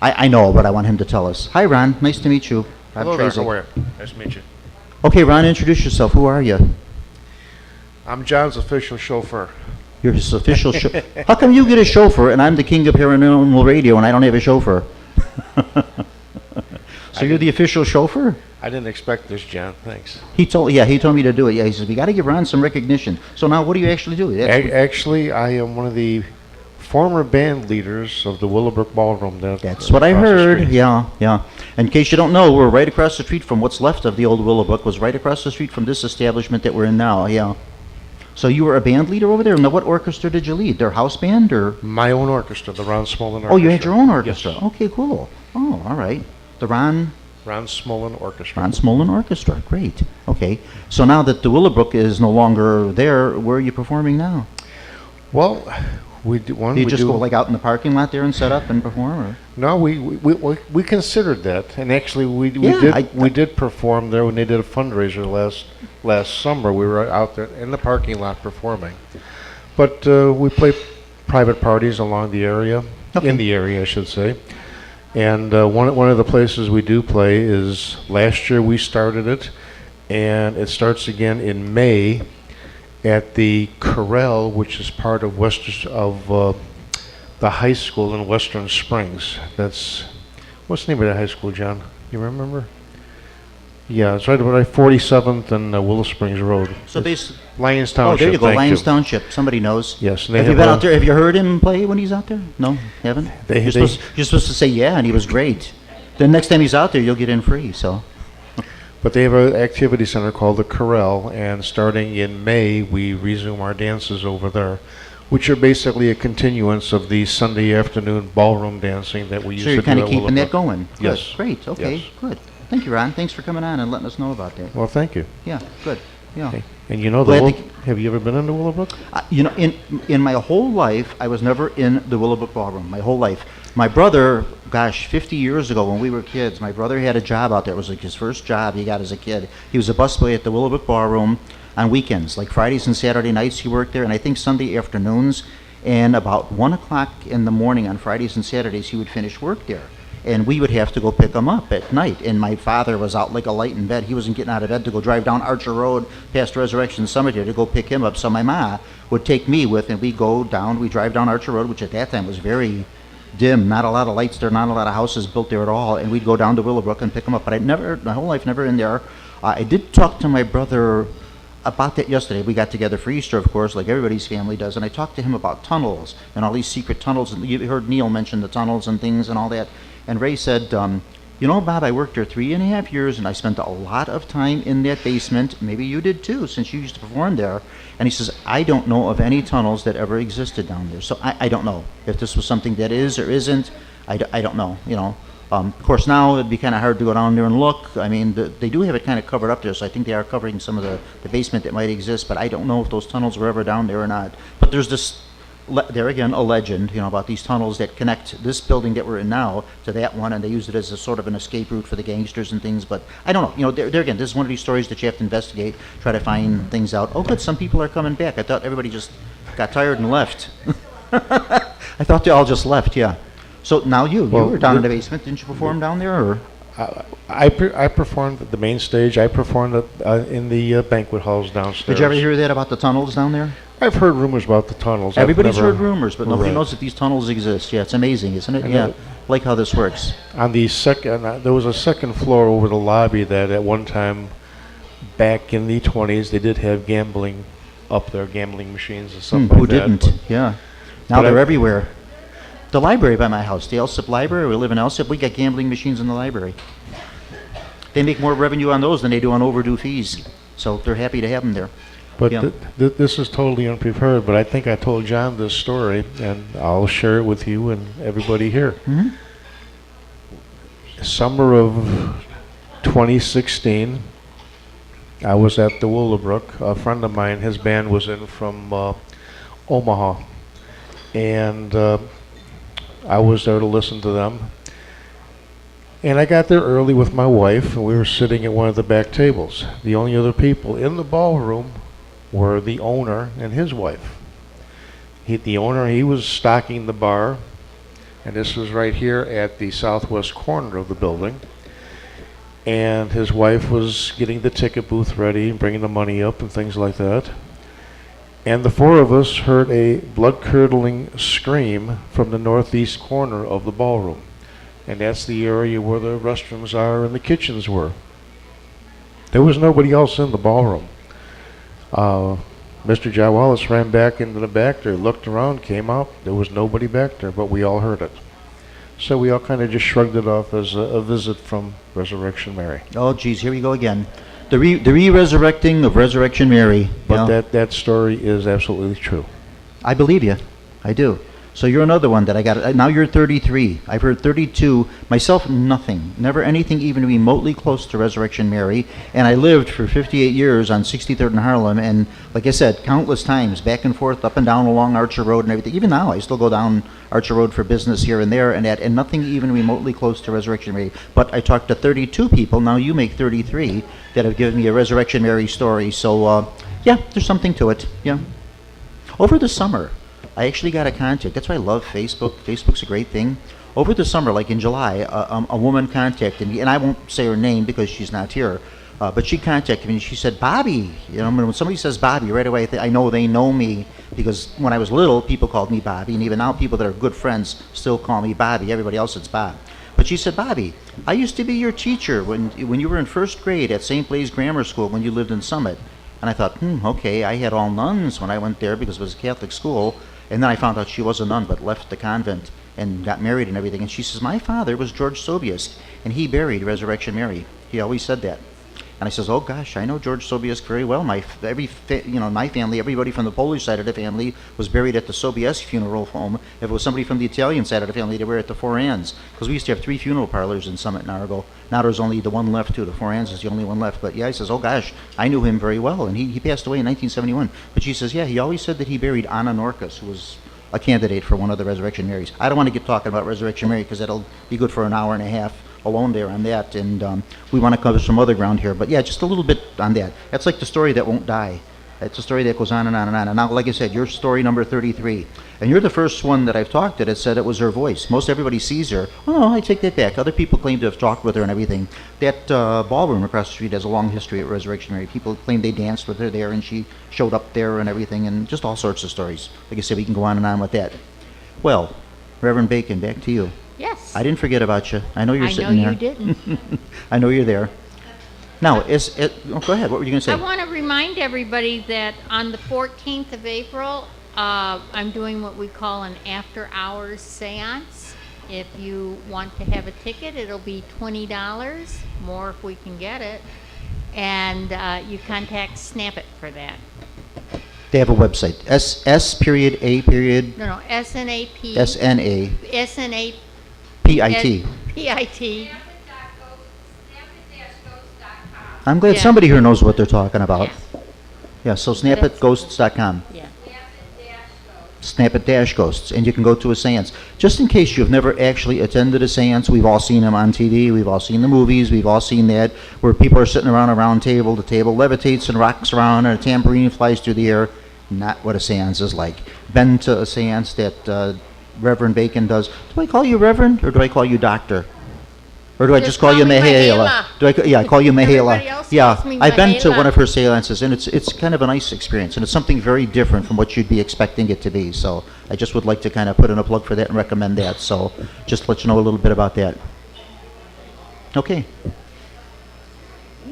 I know, but I want him to tell us. Hi, Ron. Nice to meet you. I'm Hello there, Tracy. how are you? Nice to meet you. Okay, Ron, introduce yourself. Who are you? I'm John's official chauffeur. You're his official How come you get a chauffeur and I'm the king of paranormal radio and I don't have a chauffeur? So you're the official chauffeur? I didn't expect this, John. Thanks. He told me to do it. Yeah, he says we got to give Ron some recognition. So now, what do you actually do? Actually, I am one of the former band leaders of the Willowbrook Ballroom. That's what I heard. Yeah. In case you don't know, we're right across the street from what's left of the old Willowbrook. Was right across the street from this establishment that we're in now. Yeah. So you were a band leader over there. Now, what orchestra did you lead? Their house band or? My own orchestra, the Ron Smolin Orchestra. Oh, you had your own orchestra. Yes. Okay, cool. Oh, all right. The Ron Smolin Orchestra. Ron Smolin Orchestra. Great. Okay. So now that the Willowbrook is no longer there, where are you performing now? Well, we do one. Do you we just do, go like out in the parking lot there and set up and perform? Or? No, we considered that, and actually we Yeah, did perform there when they did a fundraiser last summer. We were out there in the parking lot performing, but we play private parties along the area, in the area, I should say. And one of the places we do play is, last year we started it, and it starts again in May at the Corral, which is part of the high school in Western Springs. What's the name of that high school, John? You remember? Yeah, it's right about 47th and Willow Springs Road. So basically, Lyons Township. oh, there you go, thank Lyons Township. Somebody knows. Yes. Have you been out there? Have you heard him play when he's out there? No, haven't. You're supposed to say yeah, and he was great. The next time he's out there, you'll get in free. So. But they have an activity center called the Corral, and starting in May, we resume our dances over there. which are basically a continuance of the Sunday afternoon ballroom dancing that we used So to you're do kind of at keeping that Willowbrook. going? Good. Yes. Great, okay, Yes. good. Thank you, Ron. Thanks for coming on and letting us know about that. Well, thank you. Yeah, good, yeah. Okay. And you know, Glad to- have you ever been into Willowbrook? You know, in my whole life, I was never in the Willowbrook Ballroom, my whole life. My brother, gosh, 50 years ago when we were kids, my brother had a job out there. It was like his first job he got as a kid. He was a busboy at the Willowbrook Ballroom on weekends, like Fridays and Saturday nights he worked there, and I think Sunday afternoons. And about 1 o'clock in the morning on Fridays and Saturdays, he would finish work there. And we would have to go pick him up at night. And my father was out like a light in bed. He wasn't getting out of bed to go drive down Archer Road past Resurrection Cemetery to go pick him up. So my ma would take me with, and we drive down Archer Road, which at that time was very dim, not a lot of lights there, not a lot of houses built there at all. And we'd go down to Willowbrook and pick him up. But my whole life, never in there. I did talk to my brother about that yesterday. We got together for Easter, of course, like everybody's family does, and I talked to him about tunnels and all these secret tunnels. And you heard Neil mention the tunnels and things and all that. And Ray said, you know, Bob, I worked there 3.5 years, and I spent a lot of time in that basement. Maybe you did too, since you used to perform there. And he says, I don't know of any tunnels that ever existed down there. So I don't know if this was something that is or isn't. I don't know, you know. Of course, now it'd be kind of hard to go down there and look. I mean, they do have it kind of covered up there, so I think they are covering some of the basement that might exist, but I don't know if those tunnels were ever down there or not. But there's this, there again, a legend, you know, about these tunnels that connect this building that we're in now to that one, and they use it as a sort of an escape route for the gangsters and things, but I don't know. You know, there again, this is one of these stories that you have to investigate, try to find things out. Oh, good, some people are coming back. I thought everybody just got tired and left. I thought they all just left, yeah. So now you were down in the basement. Didn't you perform down there, or? I performed at the main stage. I performed in the banquet halls downstairs. Did you ever hear that about the tunnels down there? I've heard rumors about the tunnels. Everybody's heard rumors, but nobody Right. knows that these tunnels exist. Yeah, it's amazing, isn't it? Yeah, like how this works. On the second, there was a second floor over the lobby that at one time, back in the 20s, they did have gambling up there, gambling machines and stuff like Who that. didn't? Yeah. Now they're everywhere. The library by my house, the Elsip Library, we live in Elsip, we got gambling machines in the library. They make more revenue on those than they do on overdue fees, so they're happy to have them there. But Yeah. this is totally unprepared, but I think I told John this story, and I'll share it with you and everybody here. Mhm. Summer of 2016, I was at the Willowbrook. A friend of mine, his band was in from Omaha, and I was there to listen to them. And I got there early with my wife, and we were sitting at one of the back tables. The only other people in the ballroom were the owner and his wife. The owner, he was stocking the bar, and this was right here at the southwest corner of the building. And his wife was getting the ticket booth ready and bringing the money up and things like that. And the four of us heard a blood-curdling scream from the northeast corner of the ballroom. And that's the area where the restrooms are and the kitchens were. There was nobody else in the ballroom. Mr. Jawallis ran back into the back there, looked around, came out. There was nobody back there, but we all heard it. So we all kind of just shrugged it off as a visit from Resurrection Mary. Oh, geez, here we go again. The re-resurrecting of Resurrection Mary. But Yeah. that story is absolutely true. I believe you. I do. So you're another one that I got. Now you're 33. I've heard 32. Myself, nothing. Never anything even remotely close to Resurrection Mary. And I lived for 58 years on 63rd and Harlem. And like I said, countless times, back and forth, up and down along Archer Road and everything. Even now, I still go down Archer Road for business here and there and that. And nothing even remotely close to Resurrection Mary. But I talked to 32 people. Now you make 33 that have given me a Resurrection Mary story. So, yeah, there's something to it. Yeah. Over the summer, I actually got a contact. That's why I love Facebook. Facebook's a great thing. Over the summer, like in July, a woman contacted me, and I won't say her name because she's not here, but she contacted me and she said, Bobby. You know, when somebody says Bobby, right away I know they know me, because when I was little, people called me Bobby, and even now people that are good friends still call me Bobby. Everybody else, it's Bob. But she said, Bobby, I used to be your teacher when you were in first grade at St. Blaise Grammar School when you lived in Summit. And I thought, okay, I had all nuns when I went there because it was a Catholic school. And then I found out she was a nun, but left the convent and got married and everything. And she says, my father was George Sobiest, and he buried Resurrection Mary. He always said that. And I says, oh gosh, I know George Sobieski very well. My family, everybody from the Polish side of the family was buried at the Sobieski funeral home. If it was somebody from the Italian side of the family, they were at the Four Anns. Because we used to have 3 funeral parlors in Summit, Nargo. Now there's only the one left too. The Four Anns is the only one left. But yeah, he says, oh gosh, I knew him very well. And he passed away in 1971. But she says, yeah, he always said that he buried Anna Norkus, who was a candidate for one of the Resurrection Marys. I don't want to get talking about Resurrection Mary because that'll be good for an hour and a half alone there on that, and we want to cover some other ground here. But yeah, just a little bit on that. That's like the story that won't die. It's a story that goes on and on and on. And now, like I said, your story number 33. And you're the first one that I've talked to that said it was her voice. Most everybody sees her. Oh, no, I take that back. Other people claim to have talked with her and everything. That ballroom across the street has a long history at Resurrection Mary. People claim they danced with her there and she showed up there and everything, and just all sorts of stories. Like I said, we can go on and on with that. Well, Reverend Bacon, back to you. Yes. I didn't forget about you. I know you're sitting there. I know you didn't. I know you're there. Now, go ahead. What were you going to say? I want to remind everybody that on the 14th of April, I'm doing what we call an after-hours seance. If you want to have a ticket, it'll be $20, more if we can get it. And you contact Snap It for that. They have a website. S.A. No, S-N-A-P. S-N-A. S-N-A. P-I-T. P-I-T. I'm glad Yeah. somebody here knows what they're talking about. Yes. Yeah, so snapitghosts.com. Yeah. Snapit-ghosts, and you can go to a seance. Just in case you've never actually attended a seance, we've all seen them on TV, we've all seen the movies, we've all seen that, where people are sitting around a round table, the table levitates and rocks around, and a tambourine flies through the air. Not what a seance is like. Been to a seance that Reverend Bacon does. Do I call you Reverend, or do I call you Doctor? Or do I just call you me Mihaela? I call you Mihaela. Everybody else Yeah, calls me I've been to Mihaela. one of her seances, and it's kind of a nice experience, and it's something very different from what you'd be expecting it to be. So I just would like to kind of put in a plug for that and recommend that. So just let you know a little bit about that. Okay.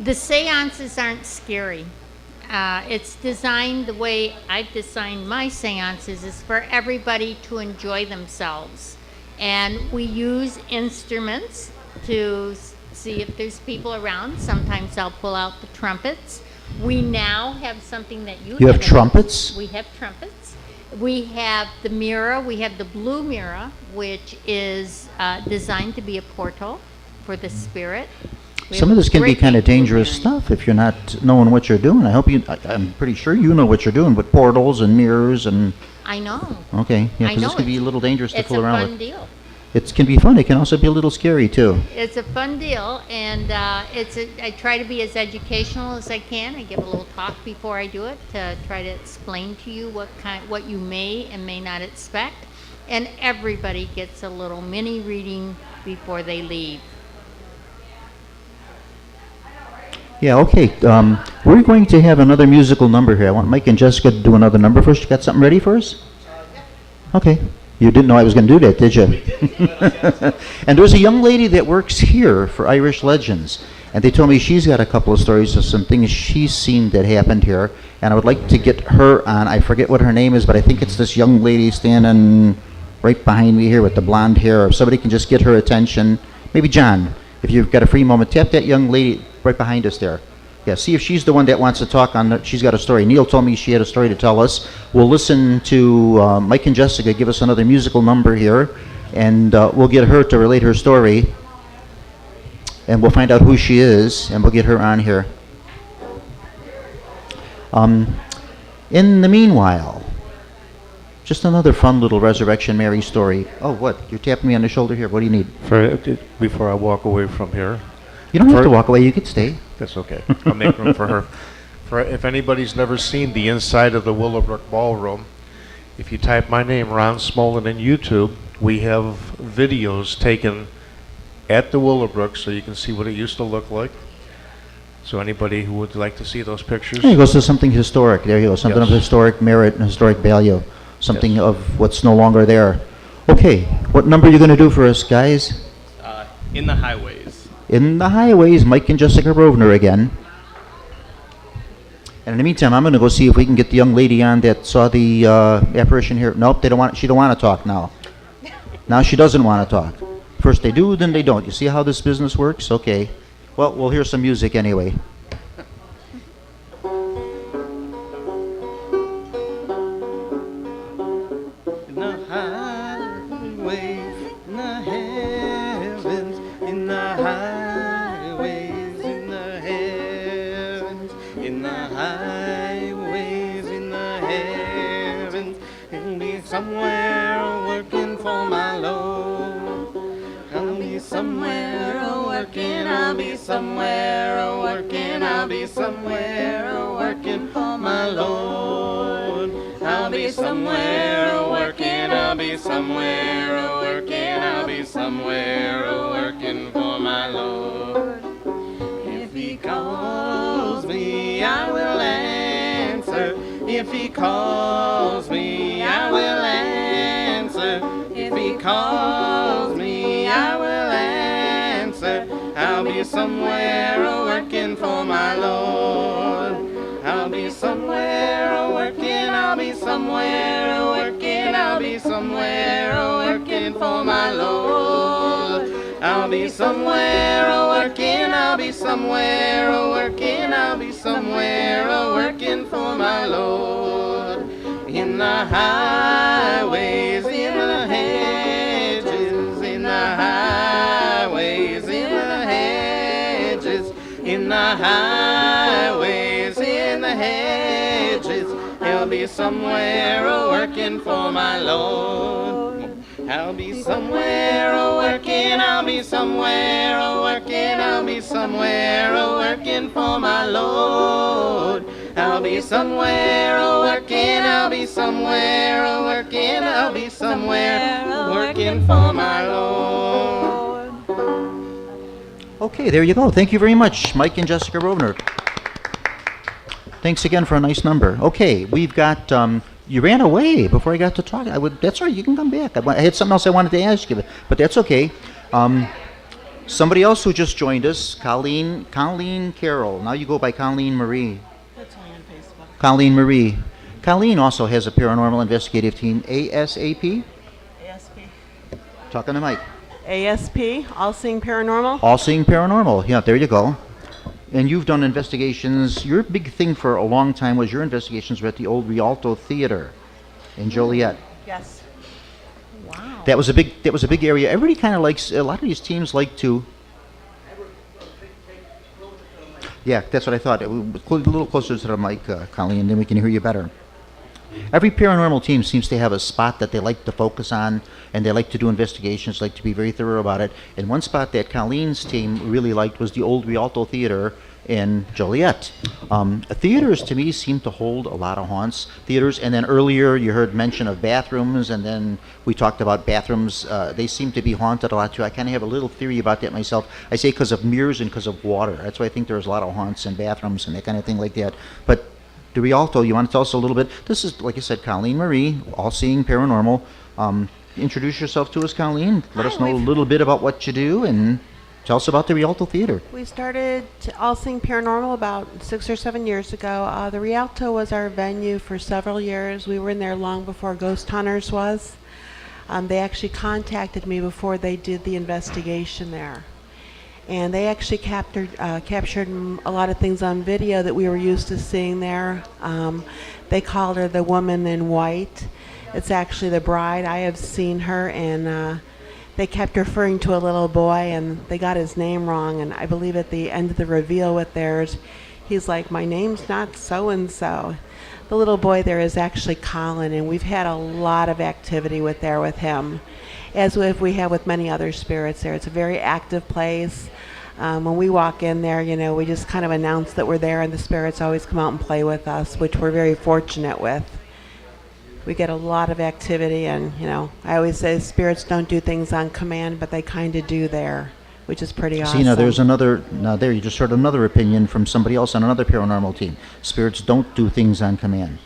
The seances aren't scary. It's designed the way I've designed my seances is for everybody to enjoy themselves. And we use instruments to see if there's people around. Sometimes I'll pull out the trumpets. We now have something that you You have haven't- trumpets? We have trumpets. We have the mirror. We have the blue mirror, which is designed to be a portal for the spirit. We Some have of this can be great kind of big blue dangerous mirror. stuff if you're not knowing what you're doing. I'm pretty sure you know what you're doing with portals and mirrors and... I know. Okay, yeah, I because this know can be a little dangerous to It's fool a around fun with. deal. It can be fun. It can also be a little scary, too. It's a fun deal, and I try to be as educational as I can. I give a little talk before I do it to try to explain to you what you may and may not expect. And everybody gets a little mini reading before they leave. Yeah, okay. We're going to have another musical number here. I want Mike and Jessica to do another number first. You got something ready for us? Okay. You didn't know I was going to do that, did you? And there's a young lady that works here for Irish Legends, and they told me she's got a couple of stories of some things she's seen that happened here, and I would like to get her on. I forget what her name is, but I think it's this young lady standing right behind me here with the blonde hair. If somebody can just get her attention, maybe John, if you've got a free moment, tap that young lady right behind us there. Yeah, see if she's the one that wants to talk on she's got a story. Neil told me she had a story to tell us. We'll listen to Mike and Jessica give us another musical number here, and we'll get her to relate her story, and we'll find out who she is, and we'll get her on here. In the meanwhile, just another fun little Resurrection Mary story. Oh, what? You're tapping me on the shoulder here. What do you need? Before I walk away from here. You don't have to walk away. You could stay. That's okay. I'll make room for her. If anybody's never seen the inside of the Willowbrook Ballroom, if you type my name, Ron Smolin, in YouTube, we have videos taken at the Willowbrook so you can see what it used to look like. So anybody who would like to see those pictures. There you go. So something historic. There you go. Something Yes. of historic merit and historic value. Something Yes. of what's no longer there. Okay. What number are you going to do for us, guys? In the Highways. In the Highways, Mike and Jessica Rovner again. And in the meantime, I'm going to go see if we can get the young lady on that saw the apparition here. Nope, they don't want. She don't want to talk now. Now she doesn't want to talk. First they do, then they don't. You see how this business works? Okay. Well, we'll hear some music anyway. somewhere working for my Lord. I'll be somewhere working, I'll be somewhere working, I'll be somewhere working for my Lord. I'll be somewhere working, I'll be somewhere working, I'll be somewhere working for my Lord. If he calls me, I will answer. If he calls me, I will answer. If he calls me, I will answer. I'll be somewhere working for my Lord. I'll be somewhere working, I'll be somewhere working, I'll be somewhere working for my Lord. I'll be somewhere working, I'll be somewhere working, I'll be somewhere working for my Lord. In the highways, in the hedges, in the highways, in the hedges, in the highways, in the hedges, I'll be somewhere working for my Lord. I'll be somewhere working, I'll be somewhere working, I'll be somewhere working for my Lord. I'll be somewhere working, I'll be somewhere working, I'll be somewhere working for my Lord. Okay, there you go. Thank you very much, Mike and Jessica Rovner. Thanks again for a nice number. Okay, we've got, you ran away before I got to talk. That's all right, you can come back. I had something else I wanted to ask you, but that's okay. Somebody else who just joined us, Colleen Carroll. Now you go by Colleen Marie. That's only on Facebook. Colleen Marie. Colleen also has a paranormal investigative team, ASAP. ASP. Talking to Mike. ASP, All Seeing Paranormal. All Seeing Paranormal. Yeah, there you go. And you've done investigations. Your big thing for a long time was your investigations were at the old Rialto Theatre in Joliet. Yes. Wow. That was a big area. Everybody kind of likes, a lot of these teams like to. Yeah, that's what I thought. A little closer to the mic, Colleen, then we can hear you better. Every paranormal team seems to have a spot that they like to focus on, and they like to do investigations, like to be very thorough about it. And one spot that Colleen's team really liked was the old Rialto Theatre in Joliet. Theaters, to me, seem to hold a lot of haunts. Theaters, and then earlier you heard mention of bathrooms, and then we talked about bathrooms. They seem to be haunted a lot, too. I kind of have a little theory about that myself. I say because of mirrors and because of water. That's why I think there's a lot of haunts in bathrooms and that kind of thing like that. But the Rialto, you want to tell us a little bit? This is, like I said, Colleen Marie, All Seeing Paranormal. Introduce yourself to us, Colleen. Let us know a little bit about what you do, and tell us about the Rialto Theatre. We started All Seeing Paranormal about 6 or 7 years ago. The Rialto was our venue for several years. We were in there long before Ghost Hunters was. They actually contacted me before they did the investigation there. And they actually captured a lot of things on video that we were used to seeing there. They called her the woman in white. It's actually the bride. I have seen her, and they kept referring to a little boy, and they got his name wrong. And I believe at the end of the reveal with theirs, he's like, "My name's not so-and-so." The little boy there is actually Colin, and we've had a lot of activity with him, as we have with many other spirits there. It's a very active place. When we walk in there, we just kind of announce that we're there, and the spirits always come out and play with us, which we're very fortunate with. We get a lot of activity, and, I always say spirits don't do things on command, but they kind of do there, which is pretty awesome. See, now there you just heard another opinion from somebody else on another paranormal team. Spirits don't do things on command.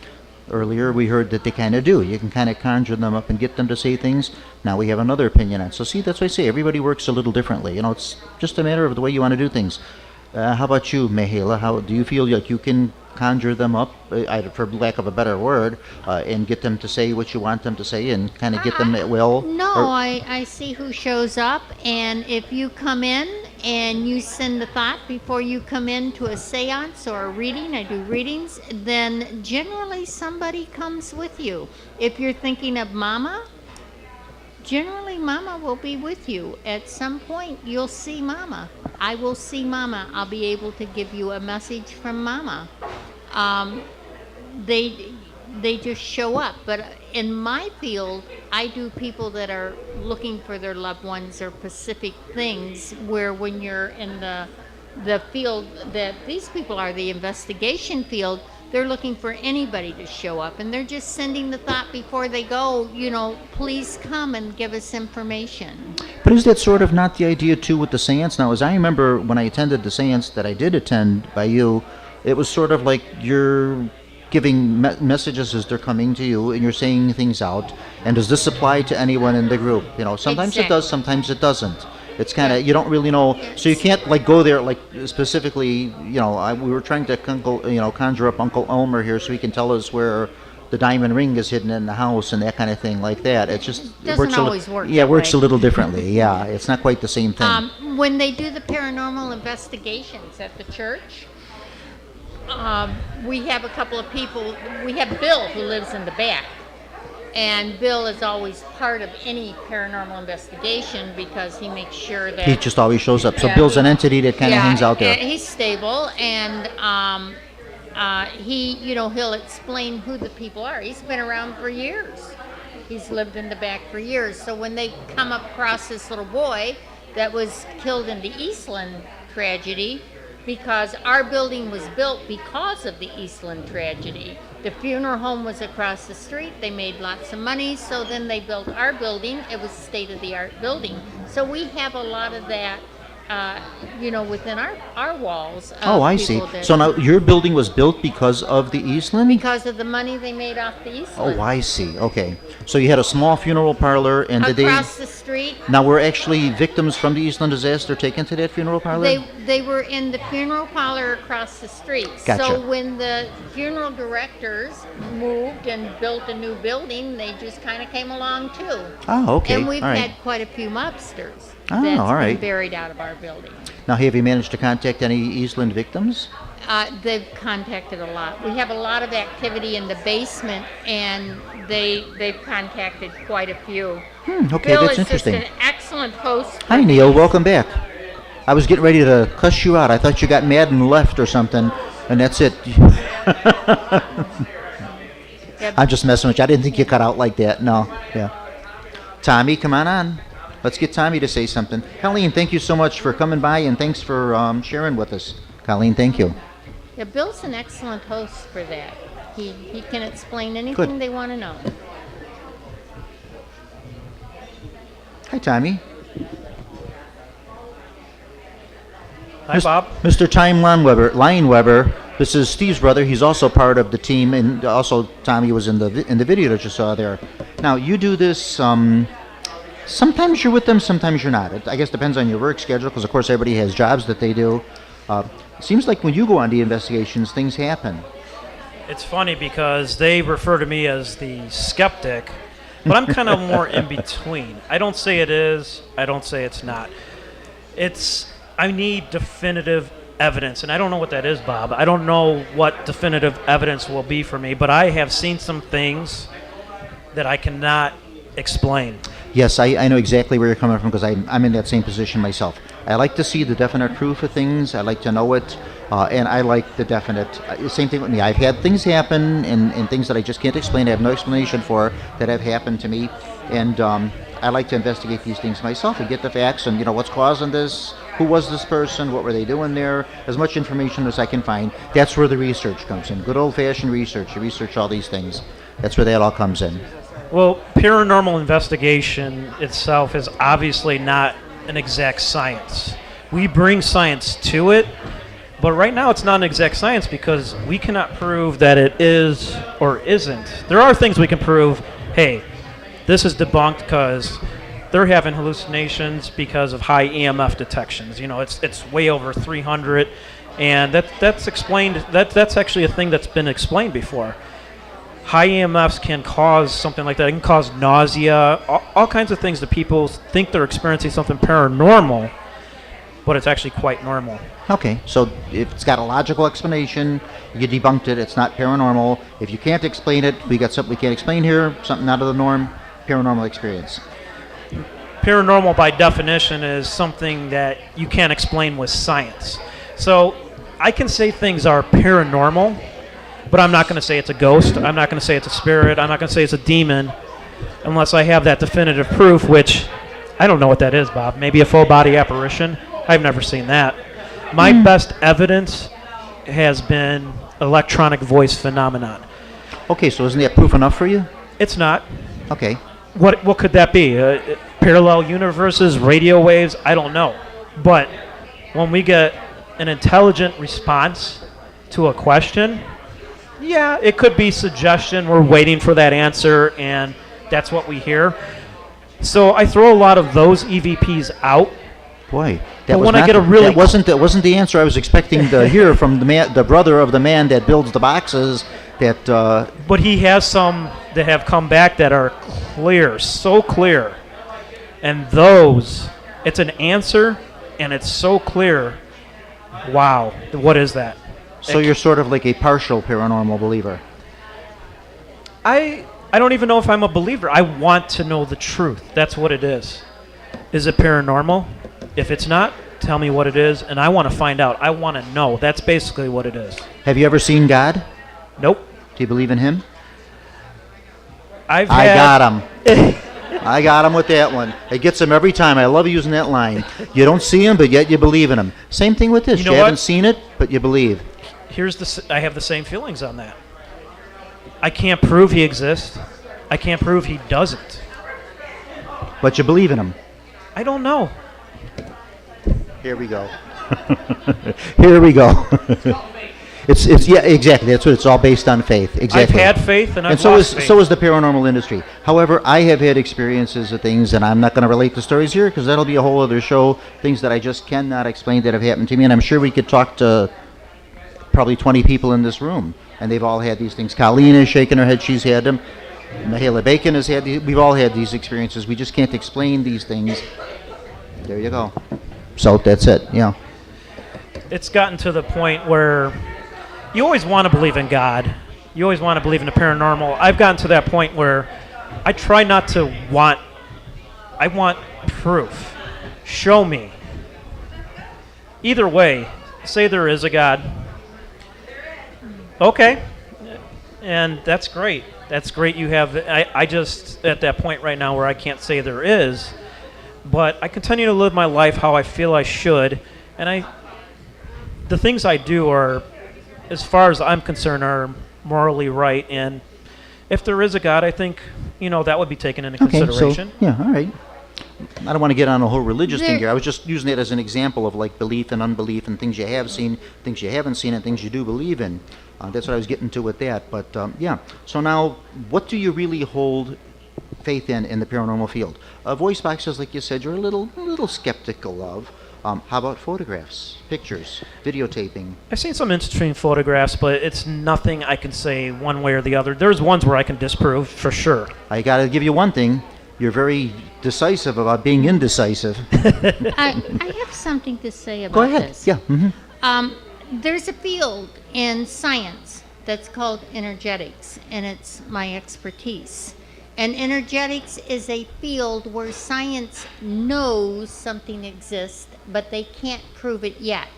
Earlier we heard that they kind of do. You can kind of conjure them up and get them to say things. Now we have another opinion on it. So see, that's why I say everybody works a little differently. It's just a matter of the way you want to do things. How about you, Mihaela? How do you feel like you can conjure them up, for lack of a better word, and get them to say what you want them to say and kind of get them at will? No, I see who shows up, and if you come in and you send the thought before you come into a seance or a reading, I do readings, then generally somebody comes with you. If you're thinking of Mama, generally Mama will be with you. At some point you'll see Mama. I will see Mama. I'll be able to give you a message from Mama. they just show up. But in my field, I do people that are looking for their loved ones or specific things, where when you're in the field that these people are, the investigation field, they're looking for anybody to show up, and they're just sending the thought before they go, please come and give us information. But is that sort of not the idea, too, with the seance? Now, as I remember when I attended the seance that I did attend by you, it was sort of like you're giving messages as they're coming to you, and you're saying things out. And does this apply to anyone in the group? Sometimes it does, sometimes it doesn't. It's kind of, you don't really know, so you can't go there specifically. We were trying to conjure up Uncle Elmer here so he can tell us where the diamond ring is hidden in the house and that kind of thing like that. It just doesn't always work. Yeah, it works a little differently. Yeah, it's not quite the same thing. When they do the paranormal investigations at the church, we have a couple of people. We have Bill, who lives in the back. And Bill is always part of any paranormal investigation because he makes sure that... He just always shows up. So Bill's an entity that kind of hangs out there. He's stable, and he'll explain who the people are. He's been around for years. He's lived in the back for years. So when they come across this little boy that was killed in the Eastland tragedy, because our building was built because of the Eastland tragedy. The funeral home was across the street. They made lots of money, so then they built our building. It was a state-of-the-art building. So we have a lot of that, within our walls. Oh, I see. So now your building was built because of the Eastland? Because of the money they made off the Eastland. Oh, I see. Okay. So you had a small funeral parlor, and across the street. Now, were actually victims from the Eastland disaster taken to that funeral parlor? They were in the funeral parlor across the street. Gotcha. So when the funeral directors moved and built a new building, they just kind of came along too. Oh, okay. And we've all right. had quite a few mobsters Oh, that's all right. been buried out of our building. Now, have you managed to contact any Eastland victims? They've contacted a lot. We have a lot of activity in the basement, and they've contacted quite a few. Okay, Bill that's is interesting. just an excellent host. Hi, Neil. Welcome back. I was getting ready to cuss you out. I thought you got mad and left or something, and that's it. I'm just messing with you. I didn't think you cut out like that. No. Yeah. Tommy, come on. Let's get Tommy to say something. Colleen, thank you so much for coming by, and thanks for sharing with us. Colleen, thank you. Yeah, Bill's an excellent host for that. He can explain anything Good. they want to know. Hi, Tommy. Hi, Bob. Mr. Time Lineweber. This is Steve's brother. He's also part of the team, and also Tommy was in the video that you saw there. Now, you do this. Sometimes you're with them, sometimes you're not. It, I guess, depends on your work schedule, because of course everybody has jobs that they do. It seems like when you go on the investigations, things happen. It's funny because they refer to me as the skeptic, but I'm kind of more in between. I don't say it is, I don't say it's not. I need definitive evidence, and I don't know what that is, Bob. I don't know what definitive evidence will be for me, but I have seen some things that I cannot explain. Yes, I know exactly where you're coming from, because I'm in that same position myself. I like to see the definite proof of things. I like to know it, and I like the definite. Same thing with me. I've had things happen and things that I just can't explain. I have no explanation for that have happened to me, and I like to investigate these things myself and get the facts and what's causing this. Who was this person? What were they doing there? As much information as I can find. That's where the research comes in. Good old-fashioned research. You research all these things. That's where that all comes in. Well, paranormal investigation itself is obviously not an exact science. We bring science to it, but right now it's not an exact science because we cannot prove that it is or isn't. There are things we can prove, hey, this is debunked because they're having hallucinations because of high EMF detections. It's way over 300, and that's explained. That's actually a thing that's been explained before. High EMFs can cause something like that. It can cause nausea, all kinds of things that people think they're experiencing something paranormal, but it's actually quite normal. Okay, so if it's got a logical explanation, you debunked it, it's not paranormal. If you can't explain it, we got something we can't explain here, something out of the norm, paranormal experience. Paranormal, by definition, is something that you can't explain with science. So I can say things are paranormal, But I'm not going to say it's a ghost. I'm not going to say it's a spirit. I'm not going to say it's a demon unless I have that definitive proof, which I don't know what that is, Bob. Maybe a full body apparition. I've never seen that. My best evidence has been electronic voice phenomenon. Okay, so isn't that proof enough for you? It's not. Okay. What could that be? Parallel universes, radio waves? I don't know. But when we get an intelligent response to a question, yeah, it could be suggestion. We're waiting for that answer, and that's what we hear. So I throw a lot of those EVPs out. Boy, but when I get a really that wasn't the answer I was expecting to hear from the brother of the man that builds the boxes. But he has some that have come back that are clear, so clear, and those, it's an answer, and it's so clear. Wow, what is that? So you're sort of like a partial paranormal believer. I don't even know if I'm a believer. I want to know the truth. That's what it is. Is it paranormal? If it's not, tell me what it is, and I want to find out. I want to know. That's basically what it is. Have you ever seen God? Nope. Do you believe in him? I got him. I got him with that one. It gets him every time. I love using that line. You don't see him, but yet you believe in him. Same thing with this. You haven't seen it, but you believe. I have the same feelings on that. I can't prove he exists. I can't prove he doesn't. But you believe in him. I don't know. Here we go. Here we go. It's yeah, exactly. That's what it's all based on faith. Exactly. I've had faith and I've so lost faith. So is the paranormal industry. However, I have had experiences of things, and I'm not going to relate the stories here because that'll be a whole other show. Things that I just cannot explain that have happened to me, and I'm sure we could talk to probably 20 people in this room, and they've all had these things. Colleen is shaking her head; she's had them. Mahala Bacon has had these. We've all had these experiences. We just can't explain these things. There you go. So that's it. Yeah. It's gotten to the point where you always want to believe in God. You always want to believe in the paranormal. I've gotten to that point where I try not to want. I want proof. Show me. Either way, say there is a God. Okay. And that's great. That's great. You have. I just at that point right now where I can't say there is, but I continue to live my life how I feel I should, and the things I do are, as far as I'm concerned, are morally right. And if there is a God, I think that would be taken into consideration. So, yeah. All right. I don't want to get on a whole religious thing here. I was just using it as an example of like belief and unbelief and things you have seen, things you haven't seen, and things you do believe in. That's what I was getting to with that. But yeah. So now, what do you really hold faith in the paranormal field? Voice boxes, like you said, you're a little skeptical of. How about photographs, pictures, videotaping? I've seen some interesting photographs, but it's nothing I can say one way or the other. There's ones where I can disprove for sure. I got to give you one thing. You're very decisive about being indecisive. I have something to say about Go ahead. this. Yeah. Mm-hmm. There's a field in science that's called energetics, and it's my expertise. And energetics is a field where science knows something exists, but they can't prove it yet.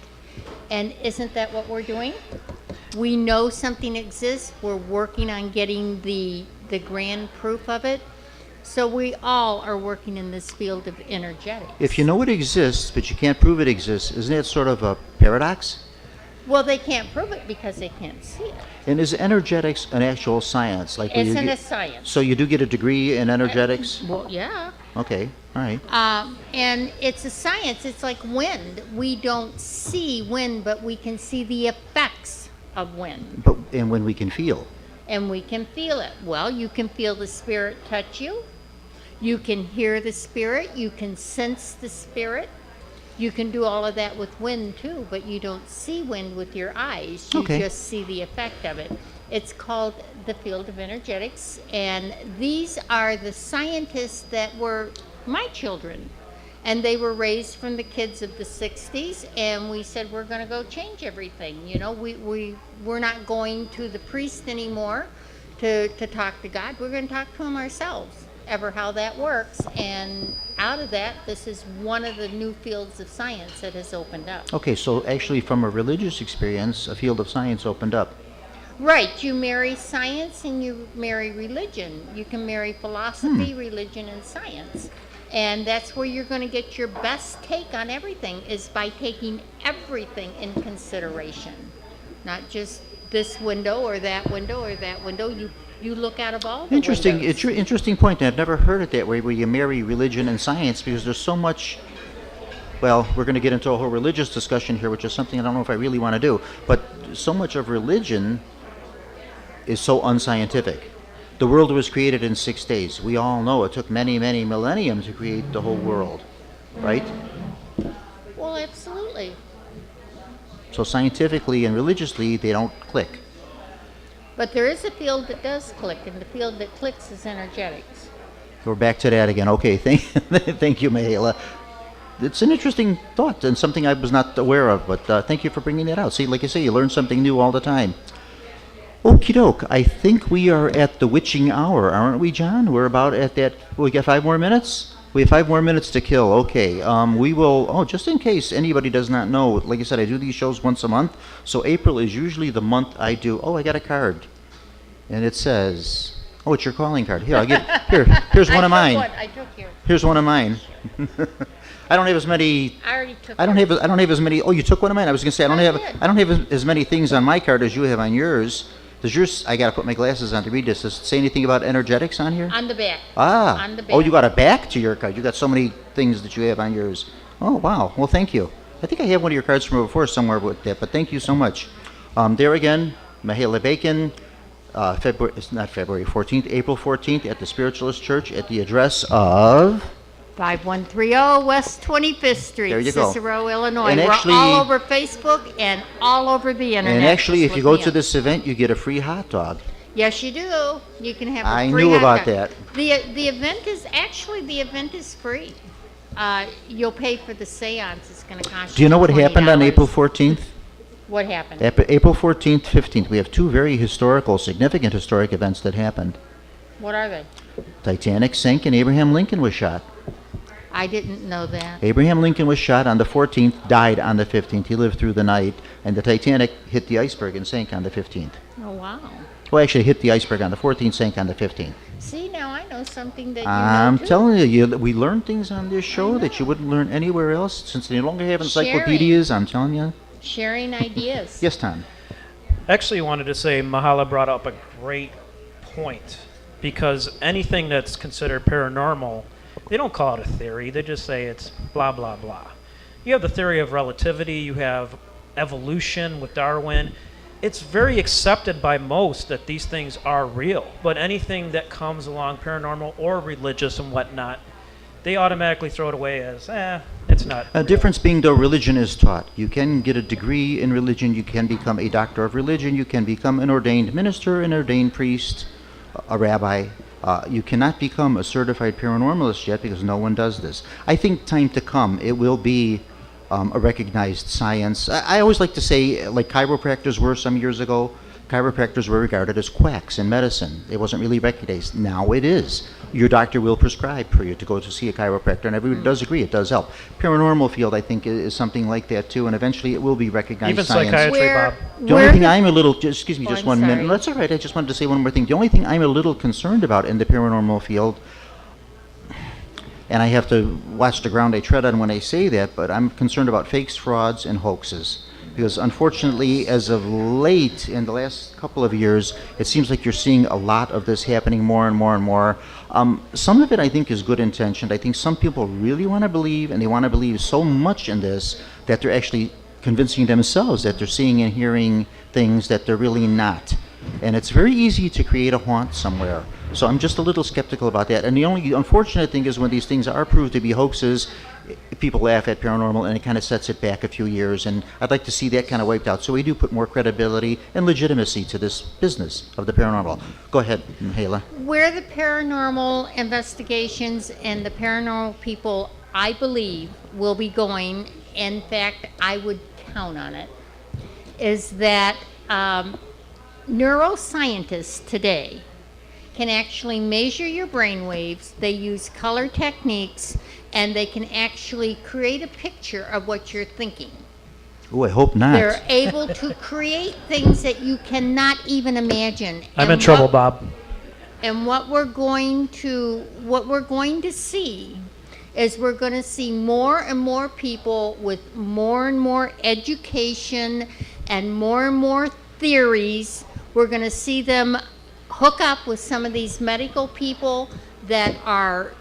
And isn't that what we're doing? We know something exists. We're working on getting the grand proof of it. So we all are working in this field of energetics. If you know it exists, but you can't prove it exists, isn't that sort of a paradox? Well, they can't prove it because they can't see it. And is energetics an actual science? Like It's a science. So you do get a degree in energetics? Well, yeah. Okay, all right. And it's a science. It's like wind. We don't see wind, but we can see the effects of wind. And when we can feel? And we can feel it. Well, you can feel the spirit touch you. You can hear the spirit. You can sense the spirit. You can do all of that with wind too, but you don't see wind with your eyes. You just see the effect of it. It's called the field of energetics, and these are the scientists that were my children. And they were raised from the kids of the 60s, and we said, we're going to go change everything. We're not going to the priest anymore to talk to God. We're going to talk to him ourselves, ever how that works. And out of that, this is one of the new fields of science that has opened up. Okay, so actually from a religious experience, a field of science opened up. Right, you marry science and you marry religion. You can marry philosophy, religion, and science. And that's where you're going to get your best take on everything, is by taking everything in consideration. Not just this window or that window or that window. You look out of all the Interesting. windows. It's an interesting point. I've never heard it that way, where you marry religion and science, because there's so much. Well, we're going to get into a whole religious discussion here, which is something I don't know if I really want to do. But so much of religion is so unscientific. The world was created in 6 days. We all know it took many, many millennium to create the whole world, right? Well, absolutely. So scientifically and religiously, they don't click. But there is a field that does click, and the field that clicks is energetics. We're back to that again. Okay, thank you, Mihaela. It's an interesting thought and something I was not aware of, but thank you for bringing that out. See, like you say, you learn something new all the time. Okie doke. I think we are at the witching hour, aren't we, John? We're about at that. We got 5 more minutes? We have 5 more minutes to kill. Okay. We will. Just in case anybody does not know, like I said, I do these shows once a month. So April is usually the month I do. Oh, I got a card. And it says, oh, it's your calling card. Here, I'll get. Here's one of mine. I took yours. Here's one of mine. I don't have as many. I already took I don't have as many. Oh, you took one of mine. I was going to say I don't have as many things on my card as you have on yours. Does yours? I got to put my glasses on to read this. Does it say anything about energetics on here? On the back. Ah. On the back. Oh, you got a back to your card. You got so many things that you have on yours. Oh, wow. Well, thank you. I think I have one of your cards from before somewhere with that, but thank you so much. There again, Mihaela Bacon. It's not February 14th, April 14th at the Spiritualist Church at the address of 5130 West 25th Street, There you go. Cicero, Illinois. And We're actually- all over Facebook and all over the internet. And actually, Just if you look go me to up. this event, you get a free hot dog. Yes, you do. You can have a I free knew hot about dog. that. The event is free. You'll pay for the seance. It's going to cost Do you know what $20. happened on April 14th? What happened? April 14th, 15th, we have 2 very significant historic events that happened. What are they? Titanic sank and Abraham Lincoln was shot. I didn't know that. Abraham Lincoln was shot on the 14th, died on the 15th. He lived through the night, and the Titanic hit the iceberg and sank on the 15th. Oh, wow. Well, actually, hit the iceberg on the 14th, sank on the 15th. See, now I know something that you I'm know too. telling you, we learn things on this show that you wouldn't learn anywhere else. Since they no longer have encyclopedias, I'm telling you. Sharing ideas. Yes, Tom. Actually, wanted to say Mihaela brought up a great point, because anything that's considered paranormal, they don't call it a theory. They just say it's blah, blah, blah. You have the theory of relativity. You have evolution with Darwin. It's very accepted by most that these things are real. But anything that comes along paranormal or religious and whatnot, they automatically throw it away as, it's not. A difference being, though, religion is taught. You can get a degree in religion. You can become a doctor of religion. You can become an ordained minister, an ordained priest, a rabbi. You cannot become a certified paranormalist yet, because no one does this. I think time to come, it will be a recognized science. I always like to say, like chiropractors were some years ago, chiropractors were regarded as quacks in medicine. It wasn't really recognized. Now it is. Your doctor will prescribe for you to go to see a chiropractor, and everyone does agree it does help. Paranormal field, I think, is something like that too, and eventually it will be recognized Even science. psychiatry, Bob. The only thing I'm a little, excuse me, Oh, just I'm one sorry. minute. That's all right. I just wanted to say one more thing. The only thing I'm a little concerned about in the paranormal field, and I have to watch the ground I tread on when I say that, but I'm concerned about fakes, frauds, and hoaxes. Because unfortunately, as of late, in the last couple of years, it seems like you're seeing a lot of this happening more and more and more. Some of it, I think, is good intentioned. I think some people really want to believe, and they want to believe so much in this that they're actually convincing themselves that they're seeing and hearing things that they're really not. And it's very easy to create a haunt somewhere. So I'm just a little skeptical about that. And the only unfortunate thing is when these things are proved to be hoaxes, people laugh at paranormal, and it kind of sets it back a few years. And I'd like to see that kind of wiped out. So we do put more credibility and legitimacy to this business of the paranormal. Go ahead, Mihaela. Where the paranormal investigations and the paranormal people, I believe, will be going, in fact, I would count on it, is that neuroscientists today can actually measure your brain waves. They use color techniques, and they can actually create a picture of what you're thinking. Oh, I hope not. They're able to create things that you cannot even imagine. I'm in trouble, Bob. And what we're going to see is we're going to see more and more people with more and more education and more theories. We're going to see them hook up with some of these medical people that are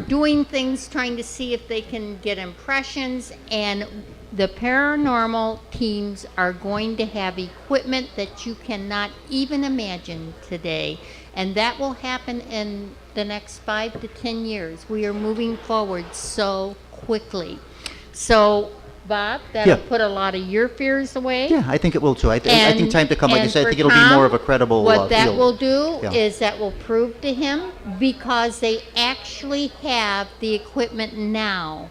doing things, trying to see if they can get impressions, and the paranormal teams are going to have equipment that you cannot even imagine today. And that will happen in the next 5 to 10 years. We are moving forward so quickly. So, Bob, that'll put a lot of your fears away. Yeah, I think it will too. I think time to come, like I said, I think it'll be more of a credible what that field. will do is that will prove to him, because they actually have the equipment now,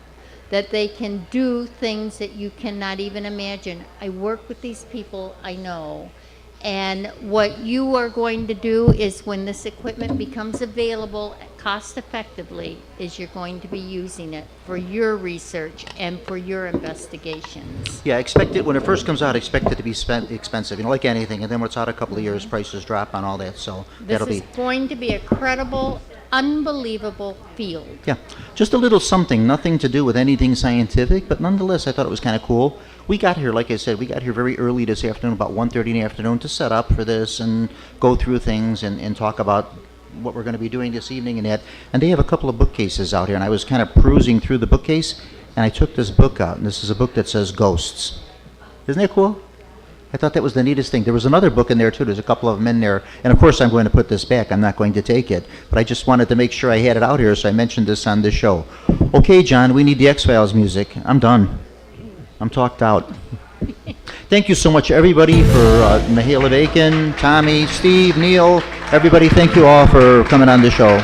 that they can do things that you cannot even imagine. I work with these people, I know. And what you are going to do is, when this equipment becomes available cost effectively, is you're going to be using it for your research and for your investigations. Yeah, expect it when it first comes out. Expect it to be expensive, like anything. And then when it's out a couple of years, prices drop on all that. So this is going to be a credible, unbelievable field. Yeah, just a little something, nothing to do with anything scientific, but nonetheless, I thought it was kind of cool. We got here, like I said, very early this afternoon, about 1:30 in the afternoon, to set up for this and go through things and talk about what we're going to be doing this evening and that. And they have a couple of bookcases out here, and I was kind of perusing through the bookcase, and I took this book out, and this is a book that says Ghosts. Isn't that cool? I thought that was the neatest thing. There was another book in there, too. There's a couple of them in there. And, of course, I'm going to put this back. I'm not going to take it. But I just wanted to make sure I had it out here, so I mentioned this on this show. Okay, John, we need the X-Files music. I'm done. I'm talked out. Thank you so much, everybody, for Mahela Bacon, Tommy, Steve, Neil, everybody. Thank you all for coming on the show.